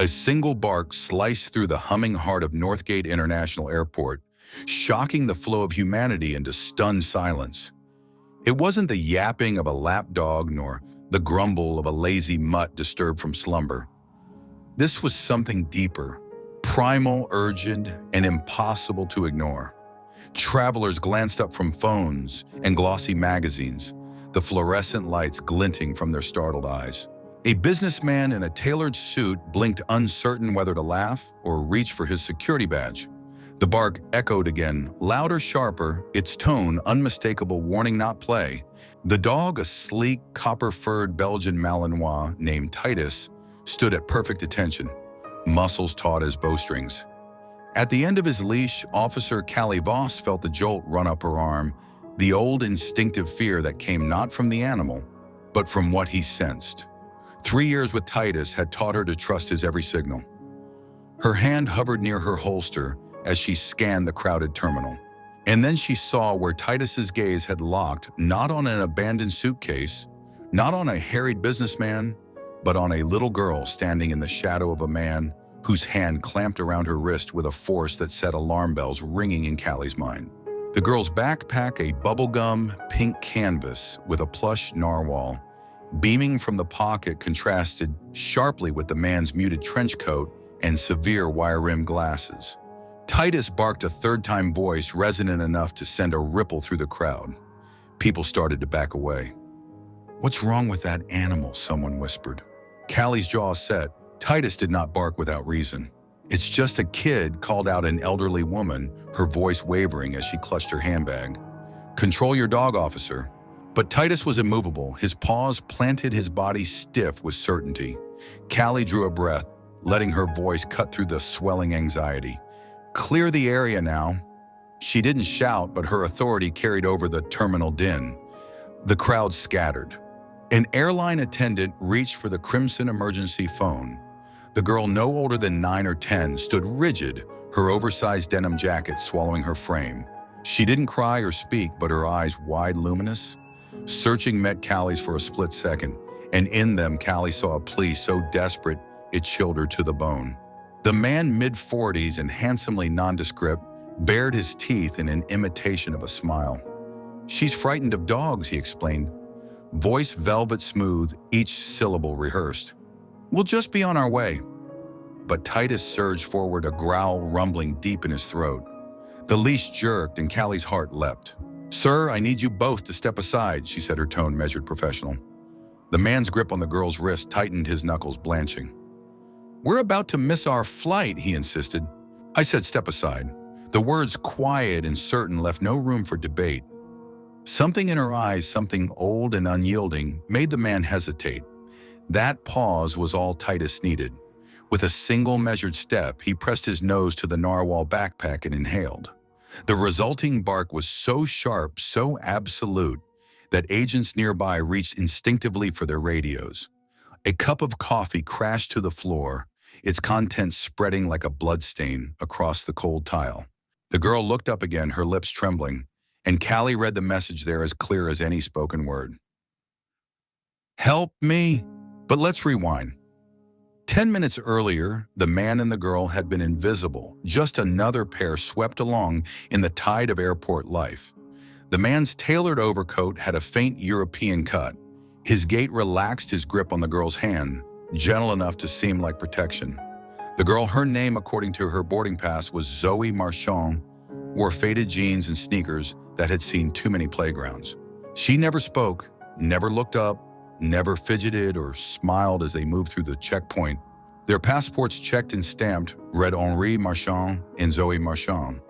A single bark sliced through the humming heart of Northgate International Airport, shocking the flow of humanity into stunned silence. It wasn't the yapping of a lapdog nor the grumble of a lazy mutt disturbed from slumber. This was something deeper, primal, urgent, and impossible to ignore. Travelers glanced up from phones and glossy magazines, the fluorescent lights glinting from their startled eyes. A businessman in a tailored suit blinked, uncertain whether to laugh or reach for his security badge. The bark echoed again, louder, sharper, its tone unmistakable, warning not play. The dog, a sleek, copper-furred Belgian Malinois named Titus, stood at perfect attention, muscles taut as bowstrings. At the end of his leash, Officer Callie Voss felt the jolt run up her arm, the old instinctive fear that came not from the animal, but from what he sensed. 3 years with Titus had taught her to trust his every signal. Her hand hovered near her holster as she scanned the crowded terminal. And then she saw where Titus's gaze had locked, not on an abandoned suitcase, not on a harried businessman, but on a little girl standing in the shadow of a man whose hand clamped around her wrist with a force that set alarm bells ringing in Callie's mind. The girl's backpack, a bubblegum pink canvas with a plush narwhal, beaming from the pocket, contrasted sharply with the man's muted trench coat and severe wire-rimmed glasses. Titus barked a third-time voice resonant enough to send a ripple through the crowd. People started to back away. "What's wrong with that animal?" someone whispered. Callie's jaw set. Titus did not bark without reason. "It's just a kid," called out an elderly woman, her voice wavering as she clutched her handbag. "Control your dog, officer." But Titus was immovable, his paws planted, his body stiff with certainty. Callie drew a breath, letting her voice cut through the swelling anxiety. "Clear the area now." She didn't shout, but her authority carried over the terminal din. The crowd scattered. An airline attendant reached for the crimson emergency phone. The girl, no older than 9 or 10, stood rigid, her oversized denim jacket swallowing her frame. She didn't cry or speak, but her eyes, wide, luminous, searching, met Callie's for a split second, and in them Callie saw a plea so desperate it chilled her to the bone. The man, mid-40s and handsomely nondescript, bared his teeth in an imitation of a smile. "She's frightened of dogs," he explained, voice velvet smooth, each syllable rehearsed. "We'll just be on our way." But Titus surged forward, a growl rumbling deep in his throat. The leash jerked and Callie's heart leapt. "Sir, I need you both to step aside," she said, her tone measured, professional. The man's grip on the girl's wrist tightened, his knuckles blanching. "We're about to miss our flight," he insisted. I said, "Step aside." The words, quiet and certain, left no room for debate. Something in her eyes, something old and unyielding, made the man hesitate. That pause was all Titus needed. With a single measured step, he pressed his nose to the narwhal backpack and inhaled. The resulting bark was so sharp, so absolute, that agents nearby reached instinctively for their radios. A cup of coffee crashed to the floor, its contents spreading like a bloodstain across the cold tile. The girl looked up again, her lips trembling, and Callie read the message there as clear as any spoken word. "Help me!" But let's rewind. 10 minutes earlier, the man and the girl had been invisible, just another pair swept along in the tide of airport life. The man's tailored overcoat had a faint European cut. His gait relaxed, his grip on the girl's hand, gentle enough to seem like protection. The girl, her name according to her boarding pass was Zoe Marchand, wore faded jeans and sneakers that had seen too many playgrounds. She never spoke, never looked up, never fidgeted or smiled as they moved through the checkpoint. Their passports, checked and stamped, read Henri Marchand and Zoe Marchand.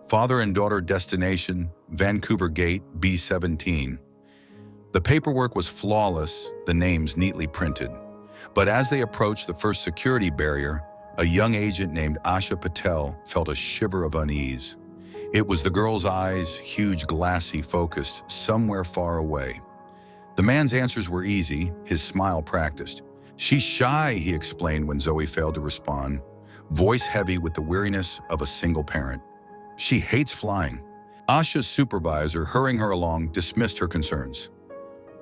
Father and daughter, destination, Vancouver Gate, B17. The paperwork was flawless, the names neatly printed. But as they approached the first security barrier, a young agent named Asha Patel felt a shiver of unease. It was the girl's eyes, huge, glassy, focused, somewhere far away. The man's answers were easy, his smile practiced. "She's shy," he explained when Zoe failed to respond, voice heavy with the weariness of a single parent. "She hates flying." Asha's supervisor, hurrying her along, dismissed her concerns.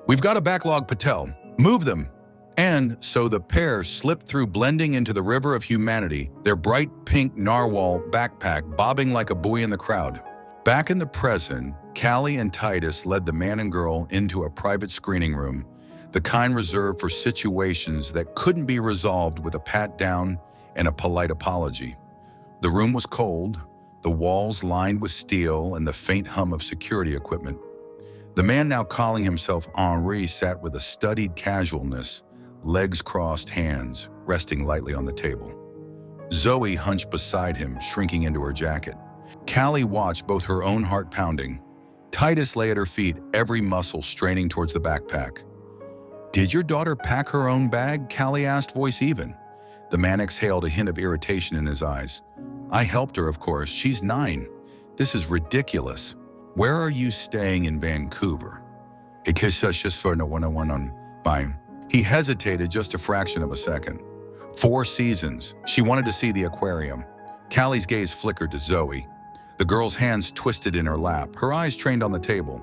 "We've got a backlog, Patel. Move them." And so the pair slipped through, blending into the river of humanity, their bright pink narwhal backpack bobbing like a buoy in the crowd. Back in the present, Callie and Titus led the man and girl into a private screening room, the kind reserved for situations that couldn't be resolved with a pat-down and a polite apology. The room was cold, the walls lined with steel and the faint hum of security equipment. The man, now calling himself Henri, sat with a studied casualness, legs crossed, hands resting lightly on the table. Zoe hunched beside him, shrinking into her jacket. Callie watched, both her own heart pounding. Titus lay at her feet, every muscle straining towards the backpack. "Did your daughter pack her own bag?" Callie asked, voice even. The man exhaled, a hint of irritation in his eyes. "I helped her, of course. She's 9. This is ridiculous. Where are you staying in Vancouver?" He hesitated just a fraction of a second. 4 seasons. She wanted to see the aquarium. Callie's gaze flickered to Zoe. The girl's hands twisted in her lap, her eyes trained on the table.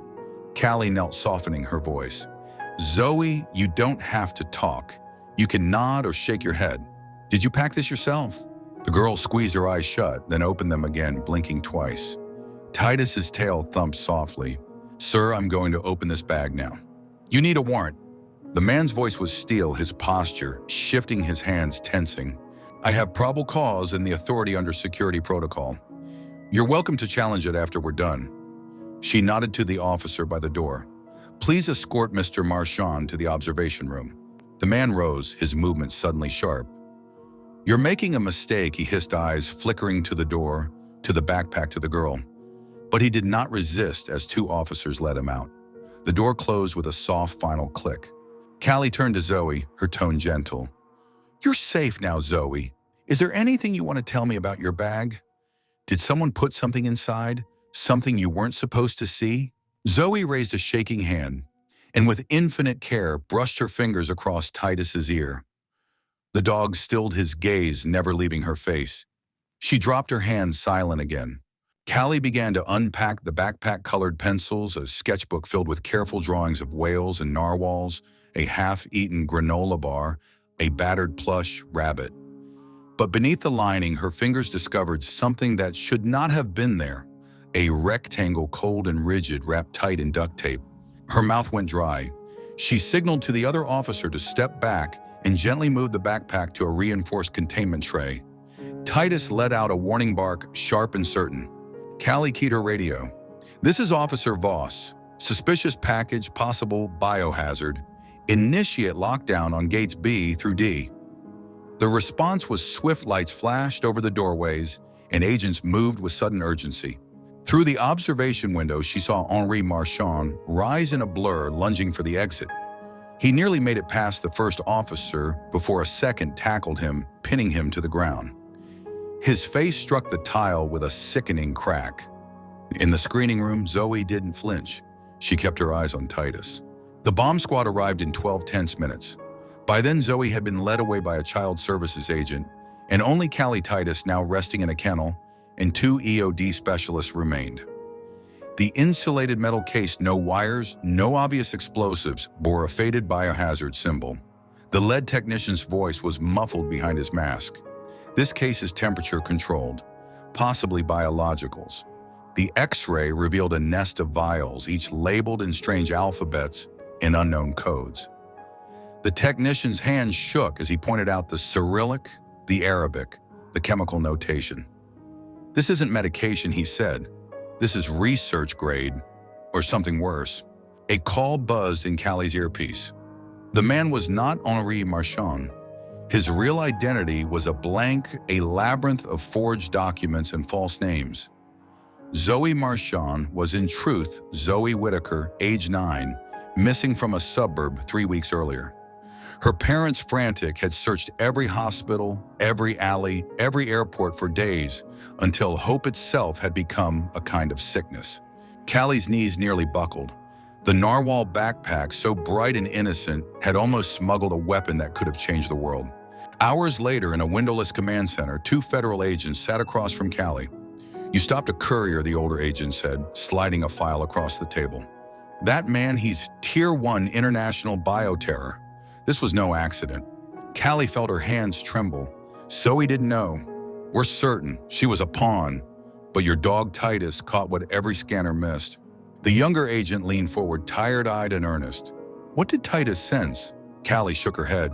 Callie knelt, softening her voice. "Zoe, you don't have to talk. You can nod or shake your head. Did you pack this yourself?" The girl squeezed her eyes shut, then opened them again, blinking twice. Titus's tail thumped softly. "Sir, I'm going to open this bag now." "You need a warrant." The man's voice was steel, his posture shifting, his hands tensing. "I have probable cause and the authority under security protocol. You're welcome to challenge it after we're done." She nodded to the officer by the door. "Please escort Mr. Marchand to the observation room." The man rose, his movements suddenly sharp. "You're making a mistake," he hissed, eyes flickering to the door, to the backpack, to the girl. But he did not resist as 2 officers led him out. The door closed with a soft final click. Callie turned to Zoe, her tone gentle. "You're safe now, Zoe. Is there anything you want to tell me about your bag? Did someone put something inside? Something you weren't supposed to see?" Zoe raised a shaking hand, and with infinite care brushed her fingers across Titus's ear. The dog stilled his gaze, never leaving her face. She dropped her hand, silent again. Callie began to unpack the backpack-colored pencils, a sketchbook filled with careful drawings of whales and narwhals, a half-eaten granola bar, a battered plush rabbit. But beneath the lining, her fingers discovered something that should not have been there, a rectangle, cold and rigid, wrapped tight in duct tape. Her mouth went dry. She signaled to the other officer to step back and gently moved the backpack to a reinforced containment tray. Titus let out a warning bark, sharp and certain. Callie keyed her radio. "This is Officer Voss. Suspicious package, possible biohazard. Initiate lockdown on gates B through D." The response was swift. Lights flashed over the doorways, and agents moved with sudden urgency. Through the observation window, she saw Henri Marchand rise in a blur, lunging for the exit. He nearly made it past the first officer before a second tackled him, pinning him to the ground. His face struck the tile with a sickening crack. In the screening room, Zoe didn't flinch. She kept her eyes on Titus. The bomb squad arrived in 12 tense minutes. By then, Zoe had been led away by a child services agent, and only Callie, Titus, now resting in a kennel, and 2 EOD specialists remained. The insulated metal case, no wires, no obvious explosives, bore a faded biohazard symbol. The lead technician's voice was muffled behind his mask. "This case is temperature controlled, possibly biologicals." The X-ray revealed a nest of vials, each labeled in strange alphabets and unknown codes. The technician's hand shook as he pointed out the Cyrillic, the Arabic, the chemical notation. "This isn't medication," he said. "This is research grade, or something worse." A call buzzed in Callie's earpiece. The man was not Henri Marchand. His real identity was a blank, a labyrinth of forged documents and false names. Zoe Marchand was in truth Zoe Whitaker, age 9, missing from a suburb 3 weeks earlier. Her parents, frantic, had searched every hospital, every alley, every airport for days, until hope itself had become a kind of sickness. Callie's knees nearly buckled. The narwhal backpack, so bright and innocent, had almost smuggled a weapon that could have changed the world. Hours later, in a windowless command center, 2 federal agents sat across from Callie. "You stopped a courier," the older agent said, sliding a file across the table. "That man, he's Tier 1 international bioterror. This was no accident. Callie felt her hands tremble. Zoe didn't know. We're certain she was a pawn, but your dog Titus caught what every scanner missed. The younger agent leaned forward, tired-eyed and earnest. What did Titus sense? Callie shook her head.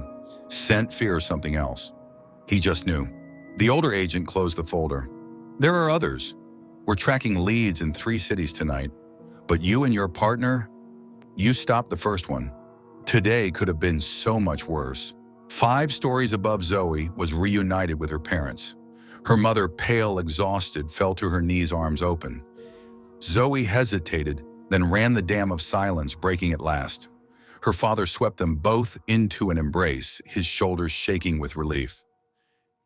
Scent, fear, or something else. He just knew. The older agent closed the folder. There are others. We're tracking leads in 3 cities tonight. But you and your partner, you stopped the first one. Today could have been so much worse. 5 stories above, Zoe was reunited with her parents. Her mother, pale, exhausted, fell to her knees, arms open. Zoe hesitated, then ran the dam of silence, breaking at last. Her father swept them both into an embrace, his shoulders shaking with relief.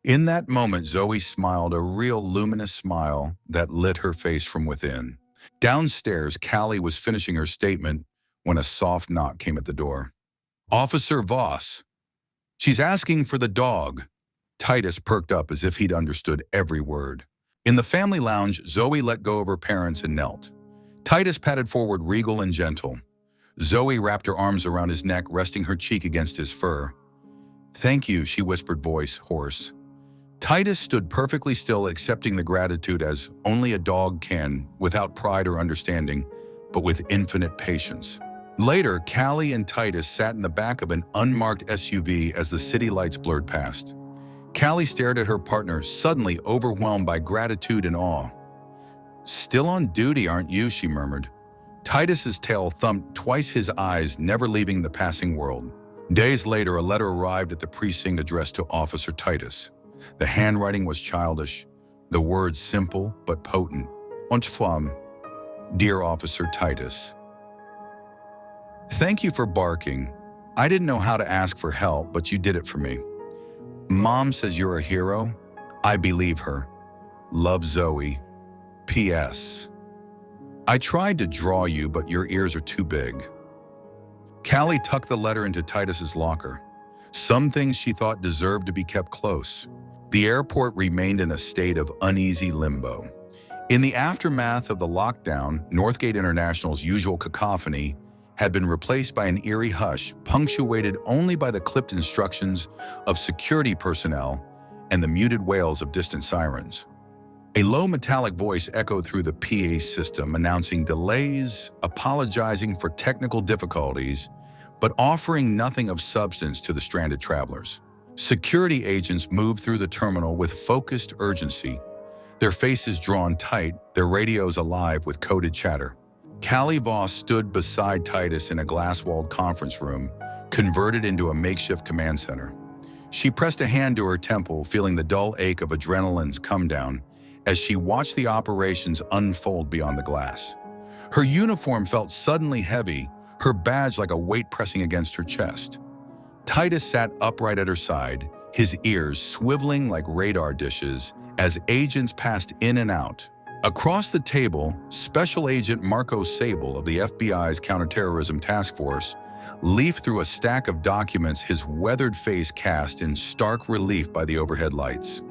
In that moment, Zoe smiled, a real luminous smile that lit her face from within. Downstairs, Callie was finishing her statement when a soft knock came at the door. Officer Voss. She's asking for the dog. Titus perked up as if he'd understood every word. In the family lounge, Zoe let go of her parents and knelt. Titus patted forward, regal and gentle. Zoe wrapped her arms around his neck, resting her cheek against his fur. Thank you, she whispered, voice hoarse. Titus stood perfectly still, accepting the gratitude as only a dog can, without pride or understanding, but with infinite patience. Later, Callie and Titus sat in the back of an unmarked SUV as the city lights blurred past. Callie stared at her partner, suddenly overwhelmed by gratitude and awe. Still on duty, aren't you? She murmured. Titus's tail thumped twice his eyes, never leaving the passing world. Days later, a letter arrived at the precinct addressed to Officer Titus. The handwriting was childish, the words simple but potent. Und femme, dear Officer Titus. Thank you for barking. I didn't know how to ask for help, but you did it for me. Mom says you're a hero. I believe her. Love, Zoe. P.S. I tried to draw you, but your ears are too big. Callie tucked the letter into Titus's locker. Some things she thought deserved to be kept close. The airport remained in a state of uneasy limbo. In the aftermath of the lockdown, Northgate International's usual cacophony had been replaced by an eerie hush, punctuated only by the clipped instructions of security personnel and the muted wails of distant sirens. A low metallic voice echoed through the PA system, announcing delays, apologizing for technical difficulties, but offering nothing of substance to the stranded travelers. Security agents moved through the terminal with focused urgency, their faces drawn tight, their radios alive with coded chatter. Callie Voss stood beside Titus in a glass-walled conference room, converted into a makeshift command center. She pressed a hand to her temple, feeling the dull ache of adrenaline's come down as she watched the operations unfold beyond the glass. Her uniform felt suddenly heavy, her badge like a weight pressing against her chest. Titus sat upright at her side, his ears swiveling like radar dishes as agents passed in and out. Across the table, Special Agent Marco Sable of the FBI's Counterterrorism Task Force leafed through a stack of documents, his weathered face cast in stark relief by the overhead lights.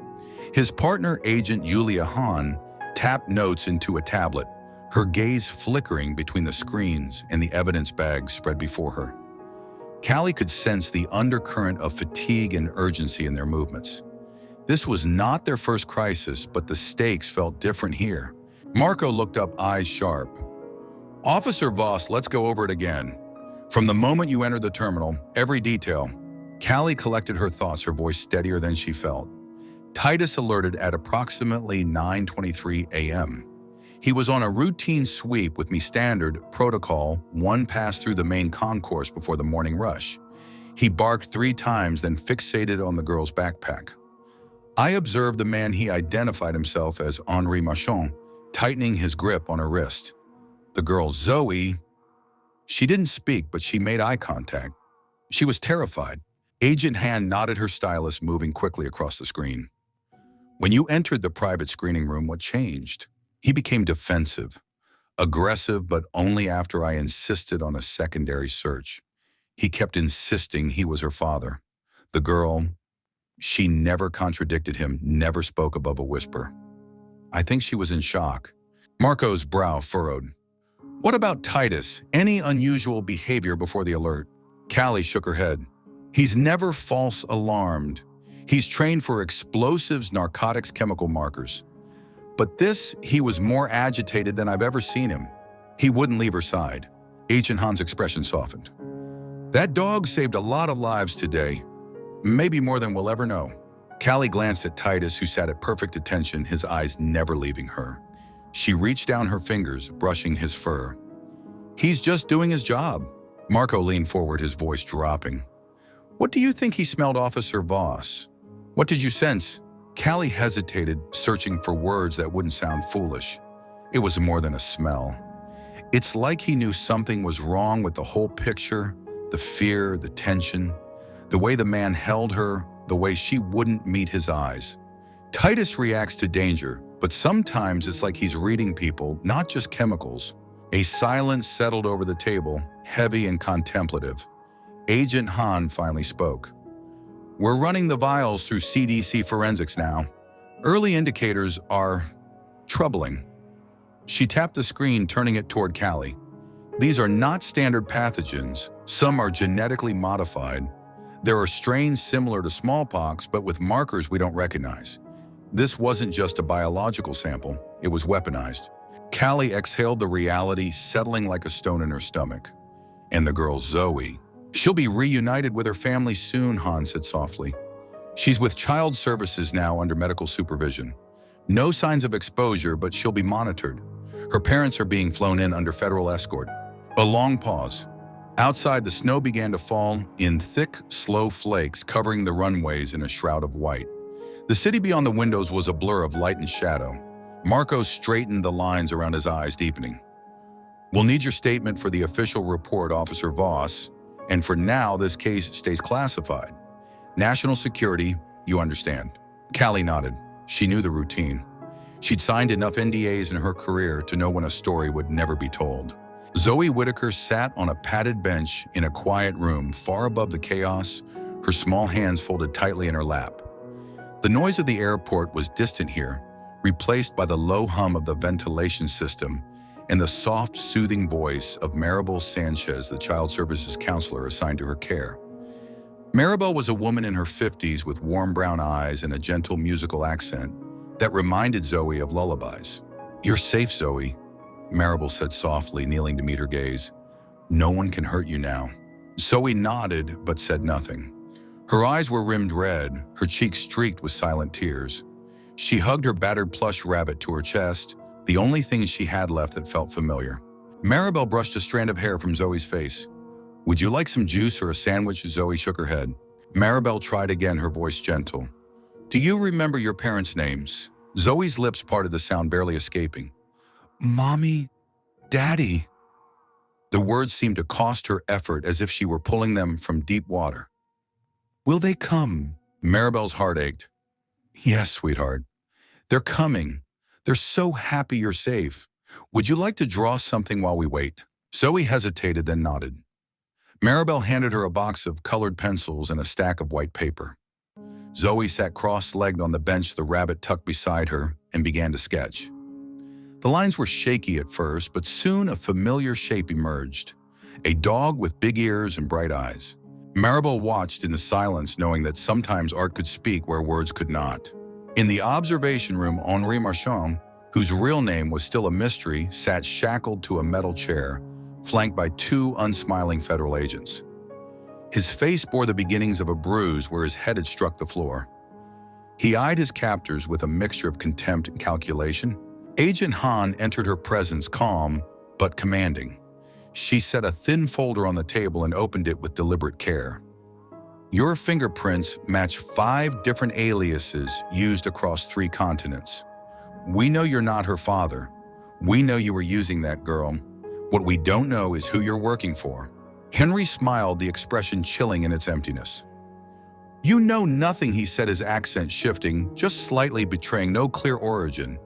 His partner, Agent Julia Hahn, tapped notes into a tablet, her gaze flickering between the screens and the evidence bags spread before her. Callie could sense the undercurrent of fatigue and urgency in their movements. This was not their first crisis, but the stakes felt different here. Marco looked up, eyes sharp. Officer Voss, let's go over it again. From the moment you entered the terminal, every detail. Callie collected her thoughts, her voice steadier than she felt. Titus alerted at approximately 9:23 a.m. He was on a routine sweep with me, standard protocol, one pass through the main concourse before the morning rush. He barked 3 times, then fixated on the girl's backpack. I observed the man he identified himself as Henri Marchand, tightening his grip on her wrist. The girl, Zoe, she didn't speak, but she made eye contact. She was terrified. Agent Hand nodded her stylus, moving quickly across the screen. When you entered the private screening room, what changed? He became defensive, aggressive, but only after I insisted on a secondary search. He kept insisting he was her father. The girl, she never contradicted him, never spoke above a whisper. I think she was in shock. Marco's brow furrowed. What about Titus? Any unusual behavior before the alert? Callie shook her head. He's never false alarmed. He's trained for explosives, narcotics, chemical markers. But this, he was more agitated than I've ever seen him. He wouldn't leave her side. Agent Han's expression softened. That dog saved a lot of lives today. Maybe more than we'll ever know. Callie glanced at Titus, who sat at perfect attention, his eyes never leaving her. She reached down her fingers, brushing his fur. He's just doing his job. Marco leaned forward, his voice dropping. What do you think he smelled, Officer Voss? What did you sense? Callie hesitated, searching for words that wouldn't sound foolish. It was more than a smell. It's like he knew something was wrong with the whole picture, the fear, the tension, the way the man held her, the way she wouldn't meet his eyes. Titus reacts to danger, but sometimes it's like he's reading people, not just chemicals. A silence settled over the table, heavy and contemplative. Agent Han finally spoke. We're running the vials through CDC forensics now. Early indicators are troubling. She tapped the screen, turning it toward Callie. These are not standard pathogens. Some are genetically modified. There are strains similar to smallpox, but with markers we don't recognize. This wasn't just a biological sample, it was weaponized. Callie exhaled the reality, settling like a stone in her stomach. And the girl Zoe. She'll be reunited with her family soon, Han said softly. She's with child services now under medical supervision. No signs of exposure, but she'll be monitored. Her parents are being flown in under federal escort. A long pause. Outside, the snow began to fall in thick, slow flakes, covering the runways in a shroud of white. The city beyond the windows was a blur of light and shadow. Marco straightened the lines around his eyes, deepening. We'll need your statement for the official report, Officer Voss, and for now, this case stays classified. National security, you understand. Callie nodded. She knew the routine. She'd signed enough NDAs in her career to know when a story would never be told. Zoe Whitaker sat on a padded bench in a quiet room far above the chaos, her small hands folded tightly in her lap. The noise of the airport was distant here, replaced by the low hum of the ventilation system and the soft, soothing voice of Maribel Sanchez, the child services counselor assigned to her care. Maribel was a woman in her 50s with warm brown eyes and a gentle musical accent that reminded Zoe of lullabies. You're safe, Zoe, Maribel said softly, kneeling to meet her gaze. No one can hurt you now. Zoe nodded but said nothing. Her eyes were rimmed red, her cheeks streaked with silent tears. She hugged her battered plush rabbit to her chest, the only thing she had left that felt familiar. Maribel brushed a strand of hair from Zoe's face. Would you like some juice or a sandwich? Zoe shook her head. Maribel tried again, her voice gentle. Do you remember your parents' names? Zoe's lips parted, the sound barely escaping. Mommy, Daddy. The words seemed to cost her effort, as if she were pulling them from deep water. Will they come? Maribel's heart ached. Yes, sweetheart. They're coming. They're so happy you're safe. Would you like to draw something while we wait? Zoe hesitated, then nodded. Maribel handed her a box of colored pencils and a stack of white paper. Zoe sat cross-legged on the bench, the rabbit tucked beside her, and began to sketch. The lines were shaky at first, but soon a familiar shape emerged. A dog with big ears and bright eyes. Maribel watched in the silence, knowing that sometimes art could speak where words could not. In the observation room, Henri Marchand, whose real name was still a mystery, sat shackled to a metal chair, flanked by two unsmiling federal agents. His face bore the beginnings of a bruise where his head had struck the floor. He eyed his captors with a mixture of contempt and calculation. Agent Han entered her presence calm but commanding. She set a thin folder on the table and opened it with deliberate care. Your fingerprints match 5 different aliases used across 3 continents. We know you're not her father. We know you were using that girl. What we don't know is who you're working for. Henry smiled, the expression chilling in its emptiness. You know nothing, he said, his accent shifting, just slightly, betraying no clear origin.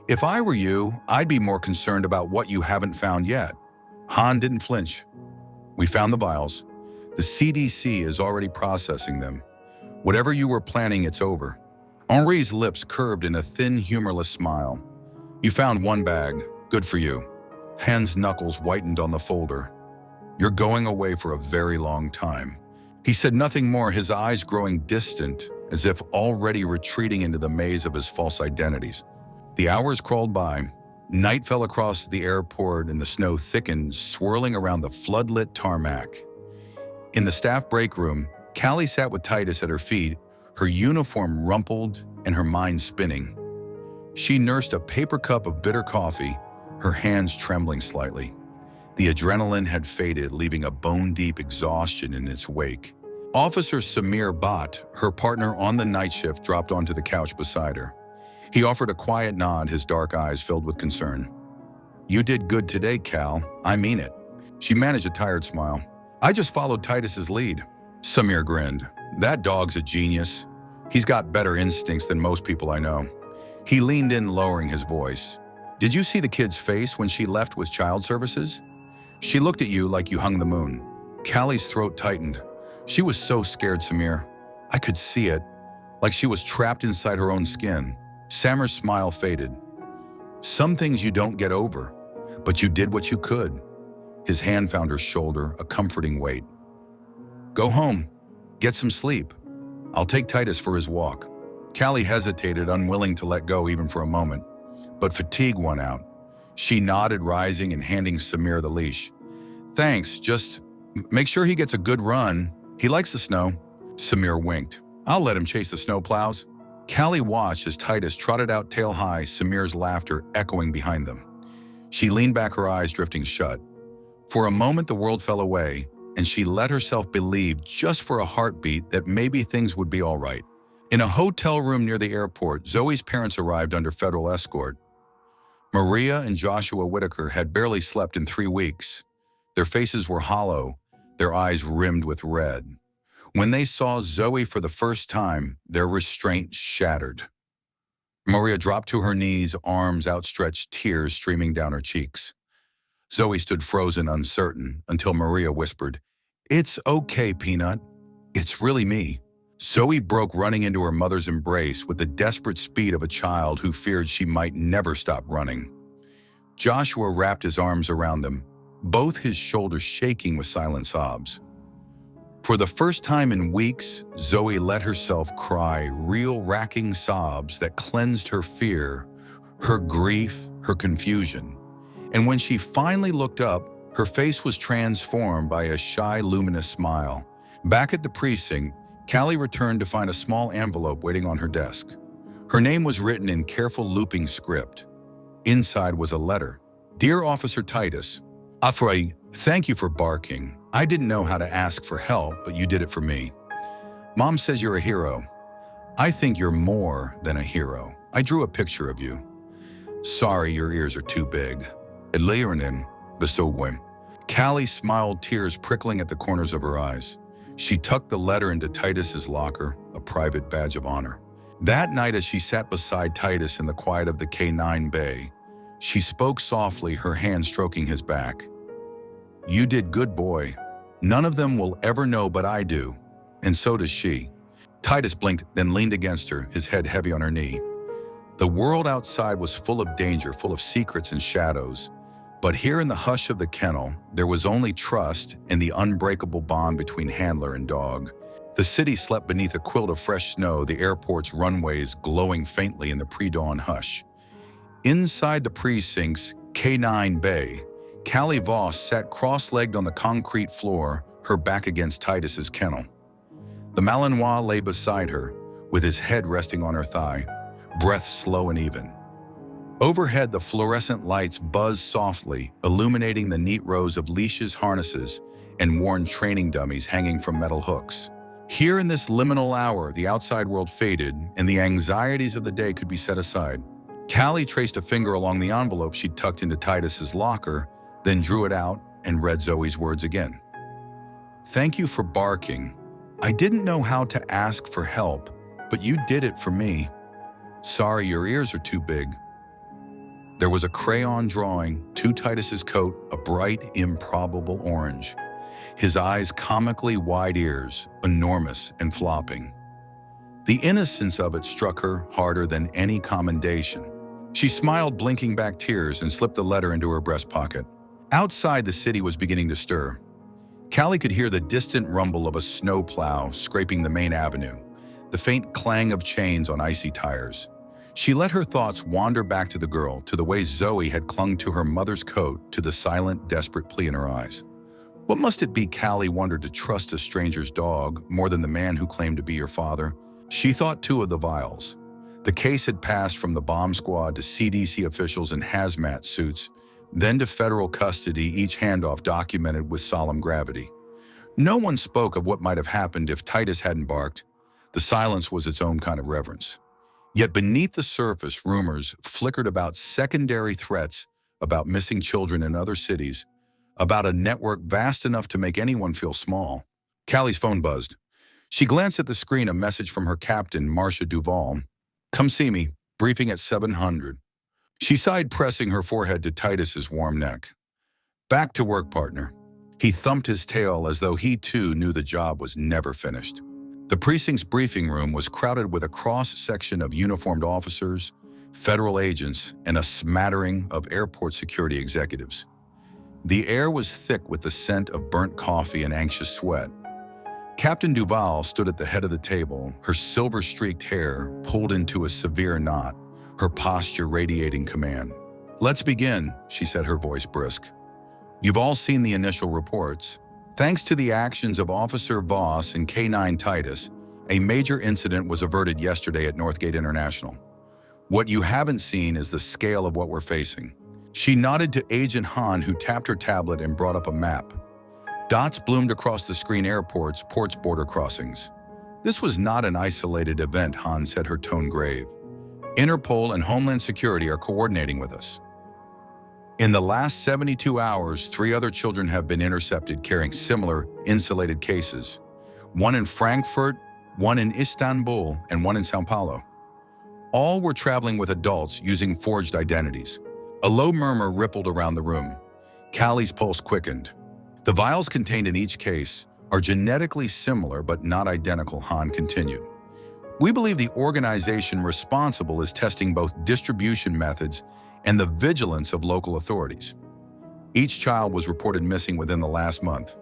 If I were you, I'd be more concerned about what you haven't found yet. Han didn't flinch. We found the vials. The CDC is already processing them. Whatever you were planning, it's over. Henri's lips curved in a thin, humorless smile. You found 1 bag. Good for you. Han's knuckles whitened on the folder. You're going away for a very long time. He said nothing more, his eyes growing distant, as if already retreating into the maze of his false identities. The hours crawled by. Night fell across the airport and the snow thickened, swirling around the floodlit tarmac. In the staff break room, Callie sat with Titus at her feet, her uniform rumpled and her mind spinning. She nursed a paper cup of bitter coffee, her hands trembling slightly. The adrenaline had faded, leaving a bone-deep exhaustion in its wake. Officer Samir Bhatt, her partner on the night shift, dropped onto the couch beside her. He offered a quiet nod, his dark eyes filled with concern. "You did good today, Cal. I mean it." She managed a tired smile. "I just followed Titus's lead." Samir grinned. "That dog's a genius. He's got better instincts than most people I know." He leaned in, lowering his voice. "Did you see the kid's face when she left with child services? She looked at you like you hung the moon." Callie's throat tightened. She was so scared, Samir. I could see it, like she was trapped inside her own skin. Samir's smile faded. "Some things you don't get over, but you did what you could." His hand found her shoulder, a comforting weight. "Go home. Get some sleep. I'll take Titus for his walk." Callie hesitated, unwilling to let go even for a moment, but fatigue won out. She nodded, rising and handing Samir the leash. "Thanks, just make sure he gets a good run. He likes the snow." Samir winked. "I'll let him chase the snowplows." Callie watched as Titus trotted out tail high, Samir's laughter echoing behind them. She leaned back, her eyes drifting shut. For a moment, the world fell away, and she let herself believe, just for a heartbeat, that maybe things would be all right. In a hotel room near the airport, Zoe's parents arrived under federal escort. Maria and Joshua Whitaker had barely slept in 3 weeks. Their faces were hollow, their eyes rimmed with red. When they saw Zoe for the first time, their restraint shattered. Maria dropped to her knees, arms outstretched, tears streaming down her cheeks. Zoe stood frozen, uncertain, until Maria whispered, "It's okay, Peanut. It's really me." Zoe broke, running into her mother's embrace with the desperate speed of a child who feared she might never stop running. Joshua wrapped his arms around them, both his shoulders shaking with silent sobs. For the first time in weeks, Zoe let herself cry, real racking sobs that cleansed her fear, her grief, her confusion. And when she finally looked up, her face was transformed by a shy, luminous smile. Back at the precinct, Callie returned to find a small envelope waiting on her desk. Her name was written in careful looping script. Inside was a letter. "Dear Officer Titus, Afraid, thank you for barking. I didn't know how to ask for help, but you did it for me. Mom says you're a hero. I think you're more than a hero. I drew a picture of you. Sorry, your ears are too big. Eliranin, Vesogwem." Callie smiled, tears prickling at the corners of her eyes. She tucked the letter into Titus's locker, a private badge of honor. That night, as she sat beside Titus in the quiet of the K9 bay, she spoke softly, her hand stroking his back. "You did good, boy. None of them will ever know, but I do. And so does she." Titus blinked, then leaned against her, his head heavy on her knee. The world outside was full of danger, full of secrets and shadows. But here in the hush of the kennel, there was only trust and the unbreakable bond between handler and dog. The city slept beneath a quilt of fresh snow, the airport's runways glowing faintly in the pre-dawn hush. Inside the precinct's K9 bay, Callie Voss sat cross-legged on the concrete floor, her back against Titus's kennel. The Malinois lay beside her, with his head resting on her thigh, breath slow and even. Overhead, the fluorescent lights buzzed softly, illuminating the neat rows of leashes, harnesses, and worn training dummies hanging from metal hooks. Here in this liminal hour, the outside world faded, and the anxieties of the day could be set aside. Callie traced a finger along the envelope she'd tucked into Titus's locker, then drew it out and read Zoe's words again. "Thank you for barking. I didn't know how to ask for help, but you did it for me. Sorry, your ears are too big." There was a crayon drawing to Titus's coat, a bright, improbable orange. His eyes comically wide ears, enormous and flopping. The innocence of it struck her harder than any commendation. She smiled, blinking back tears, and slipped the letter into her breast pocket. Outside, the city was beginning to stir. Callie could hear the distant rumble of a snowplow scraping the main avenue, the faint clang of chains on icy tires. She let her thoughts wander back to the girl, to the way Zoe had clung to her mother's coat, to the silent, desperate plea in her eyes. What must it be Callie wondered to trust a stranger's dog more than the man who claimed to be your father? She thought too of the vials. The case had passed from the bomb squad to CDC officials in hazmat suits, then to federal custody, each handoff documented with solemn gravity. No one spoke of what might have happened if Titus hadn't barked. The silence was its own kind of reverence. Yet beneath the surface, rumors flickered about secondary threats, about missing children in other cities, about a network vast enough to make anyone feel small. Callie's phone buzzed. She glanced at the screen, a message from her captain, Marcia Duval. "Come see me, briefing at 700. She sighed, pressing her forehead to Titus's warm neck. "Back to work, partner." He thumped his tail as though he too knew the job was never finished. The precinct's briefing room was crowded with a cross-section of uniformed officers, federal agents, and a smattering of airport security executives. The air was thick with the scent of burnt coffee and anxious sweat. Captain Duval stood at the head of the table, her silver-streaked hair pulled into a severe knot, her posture radiating command. "Let's begin," she said, her voice brisk. "You've all seen the initial reports. Thanks to the actions of Officer Voss and K9 Titus, a major incident was averted yesterday at Northgate International. What you haven't seen is the scale of what we're facing." She nodded to Agent Han, who tapped her tablet and brought up a map. Dots bloomed across the screen: airports, ports, border crossings. "This was not an isolated event," Han said, her tone grave. "Interpol and Homeland Security are coordinating with us. In the last 72 hours, 3 other children have been intercepted carrying similar insulated cases. 1 in Frankfurt, 1 in Istanbul, and 1 in Sao Paulo. All were traveling with adults using forged identities." A low murmur rippled around the room. Callie's pulse quickened. "The vials contained in each case are genetically similar but not identical," Han continued. "We believe the organization responsible is testing both distribution methods and the vigilance of local authorities. Each child was reported missing within the last month.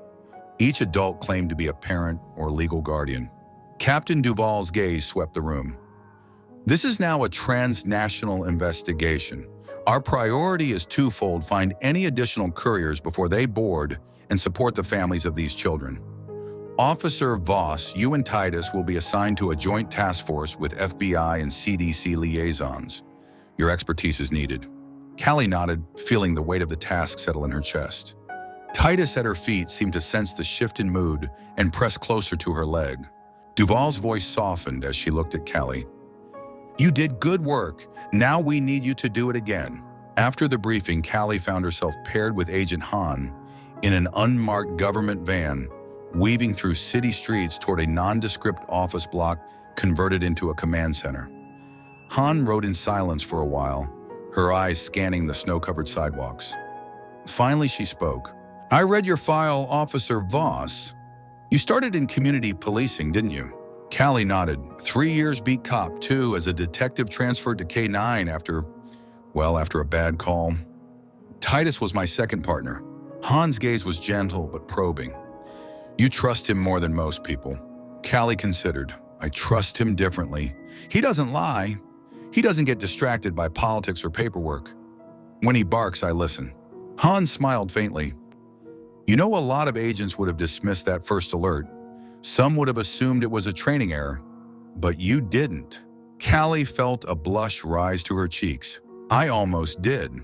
Each adult claimed to be a parent or legal guardian." Captain Duval's gaze swept the room. "This is now a transnational investigation. Our priority is twofold: find any additional couriers before they board and support the families of these children. Officer Voss, you and Titus will be assigned to a joint task force with FBI and CDC liaisons. Your expertise is needed." Callie nodded, feeling the weight of the task settle in her chest. Titus at her feet seemed to sense the shift in mood and press closer to her leg. Duval's voice softened as she looked at Callie. "You did good work. Now we need you to do it again." After the briefing, Callie found herself paired with Agent Han in an unmarked government van, weaving through city streets toward a nondescript office block converted into a command center. Han rode in silence for a while, her eyes scanning the snow-covered sidewalks. Finally, she spoke. "I read your file, Officer Voss. You started in community policing, didn't you?" Callie nodded. 3 years beat cop, 2 as a detective transferred to K9 after a bad call. Titus was my second partner. Han's gaze was gentle but probing. "You trust him more than most people." Callie considered. "I trust him differently. He doesn't lie. He doesn't get distracted by politics or paperwork. When he barks, I listen." Han smiled faintly. "You know, a lot of agents would have dismissed that first alert. Some would have assumed it was a training error, but you didn't." Callie felt a blush rise to her cheeks. "I almost did.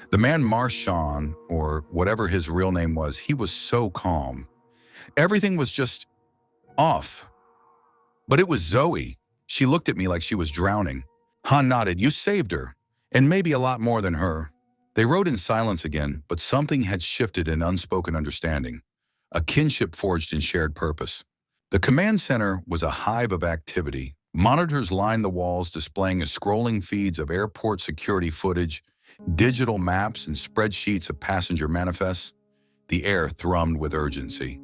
The man Marchand, or whatever his real name was, he was so calm. Everything was just off. But it was Zoe. She looked at me like she was drowning." Han nodded. "You saved her, and maybe a lot more than her." They rode in silence again, but something had shifted in unspoken understanding, a kinship forged in shared purpose. The command center was a hive of activity. Monitors lined the walls, displaying scrolling feeds of airport security footage, digital maps, and spreadsheets of passenger manifests. The air thrummed with urgency.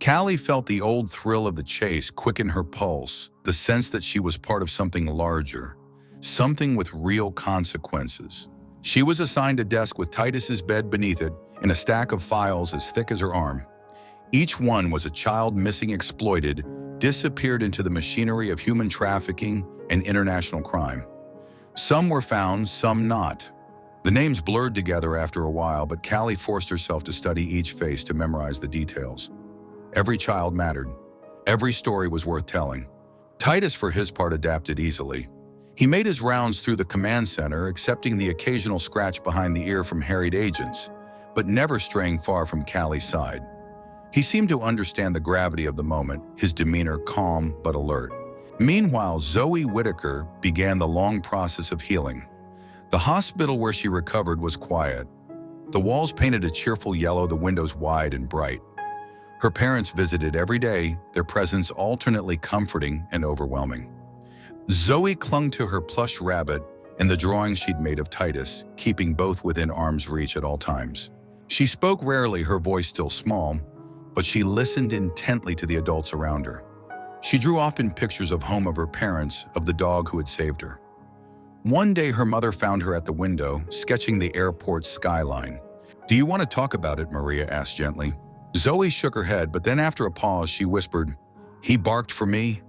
Callie felt the old thrill of the chase quicken her pulse, the sense that she was part of something larger, something with real consequences. She was assigned a desk with Titus's bed beneath it and a stack of files as thick as her arm. Each one was a child missing, exploited, disappeared into the machinery of human trafficking and international crime. Some were found, some not. The names blurred together after a while, but Callie forced herself to study each face to memorize the details. Every child mattered. Every story was worth telling. Titus, for his part, adapted easily. He made his rounds through the command center, accepting the occasional scratch behind the ear from harried agents, but never straying far from Callie's side. He seemed to understand the gravity of the moment, his demeanor calm but alert. Meanwhile, Zoe Whitaker began the long process of healing. The hospital where she recovered was quiet. The walls painted a cheerful yellow, the windows wide and bright. Her parents visited every day, their presence alternately comforting and overwhelming. Zoe clung to her plush rabbit and the drawings she'd made of Titus, keeping both within arm's reach at all times. She spoke rarely, her voice still small, but she listened intently to the adults around her. She drew often pictures of home of her parents, of the dog who had saved her. One day her mother found her at the window, sketching the airport's skyline. "Do you want to talk about it?" Maria asked gently. Zoe shook her head, but then after a pause she whispered, "He barked for me?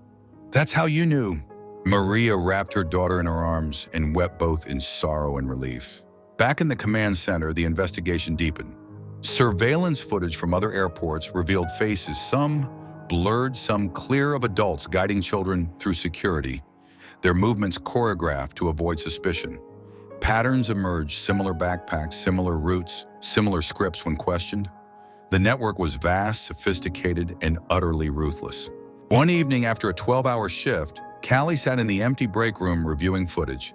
That's how you knew." Maria wrapped her daughter in her arms and wept, both in sorrow and relief. Back in the command center, the investigation deepened. Surveillance footage from other airports revealed faces, some blurred, some clear, of adults guiding children through security, their movements choreographed to avoid suspicion. Patterns emerged: similar backpacks, similar routes, similar scripts when questioned. The network was vast, sophisticated, and utterly ruthless. One evening after a 12-hour shift, Callie sat in the empty break room reviewing footage.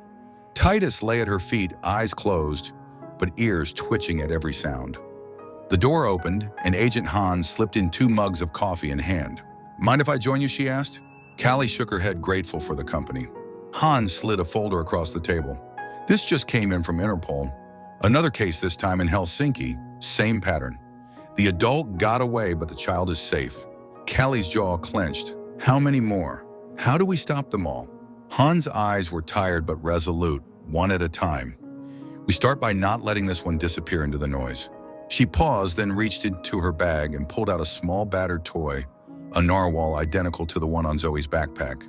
Titus lay at her feet, eyes closed, but ears twitching at every sound. The door opened, and Agent Hans slipped in 2 mugs of coffee in hand. "Mind if I join you?" she asked. Callie shook her head, grateful for the company. Hans slid a folder across the table. "This just came in from Interpol. Another case, this time in Helsinki. Same pattern. The adult got away, but the child is safe." Callie's jaw clenched. "How many more? How do we stop them all?" Hans' eyes were tired but resolute, one at a time. "We start by not letting this one disappear into the noise." She paused, then reached into her bag and pulled out a small battered toy, a narwhal identical to the one on Zoe's backpack.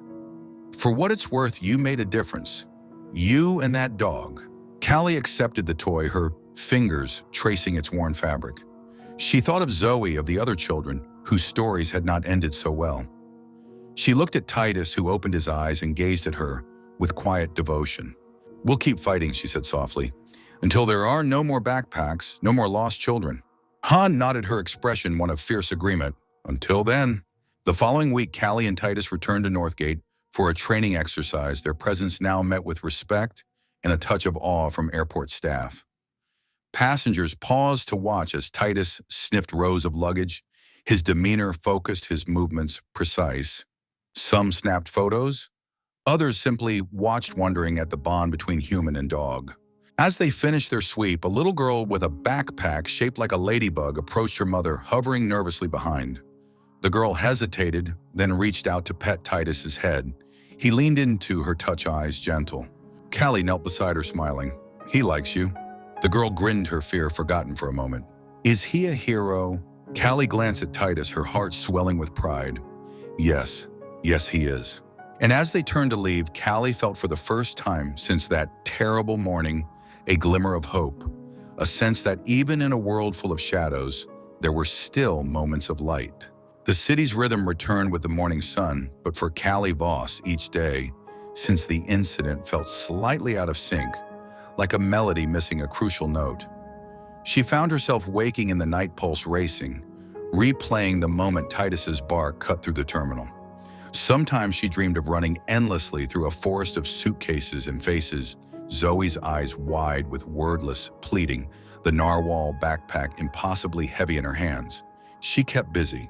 "For what it's worth, you made a difference. You and that dog." Callie accepted the toy, her fingers tracing its worn fabric. She thought of Zoe, of the other children, whose stories had not ended so well. She looked at Titus, who opened his eyes and gazed at her with quiet devotion. "We'll keep fighting," she said softly, "until there are no more backpacks, no more lost children." Han nodded, her expression one of fierce agreement. "Until then." The following week, Callie and Titus returned to Northgate for a training exercise, their presence now met with respect and a touch of awe from airport staff. Passengers paused to watch as Titus sniffed rows of luggage, his demeanor focused, his movements precise. Some snapped photos, others simply watched, wondering at the bond between human and dog. As they finished their sweep, a little girl with a backpack shaped like a ladybug approached her mother, hovering nervously behind. The girl hesitated, then reached out to pet Titus's head. He leaned into her, touch, eyes gentle. Callie knelt beside her, smiling. "He likes you." The girl grinned, her fear forgotten for a moment. "Is he a hero?" Callie glanced at Titus, her heart swelling with pride. Yes, he is." And as they turned to leave, Callie felt for the first time since that terrible morning a glimmer of hope, a sense that even in a world full of shadows, there were still moments of light. The city's rhythm returned with the morning sun, but for Callie Voss, each day, since the incident, felt slightly out of sync, like a melody missing a crucial note. She found herself waking in the night pulse racing, replaying the moment Titus's bark cut through the terminal. Sometimes she dreamed of running endlessly through a forest of suitcases and faces, Zoe's eyes wide with wordless pleading, the narwhal backpack impossibly heavy in her hands. She kept busy.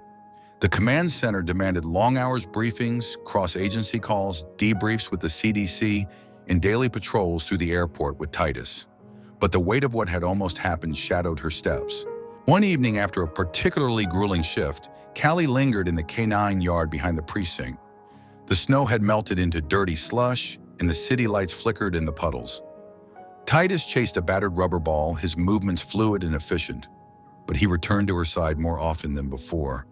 The command center demanded long hours briefings, cross-agency calls, debriefs with the CDC, and daily patrols through the airport with Titus. But the weight of what had almost happened shadowed her steps. One evening after a particularly grueling shift, Callie lingered in the canine yard behind the precinct. The snow had melted into dirty slush, and the city lights flickered in the puddles. Titus chased a battered rubber ball, his movements fluid and efficient. but he returned to her side more often than before,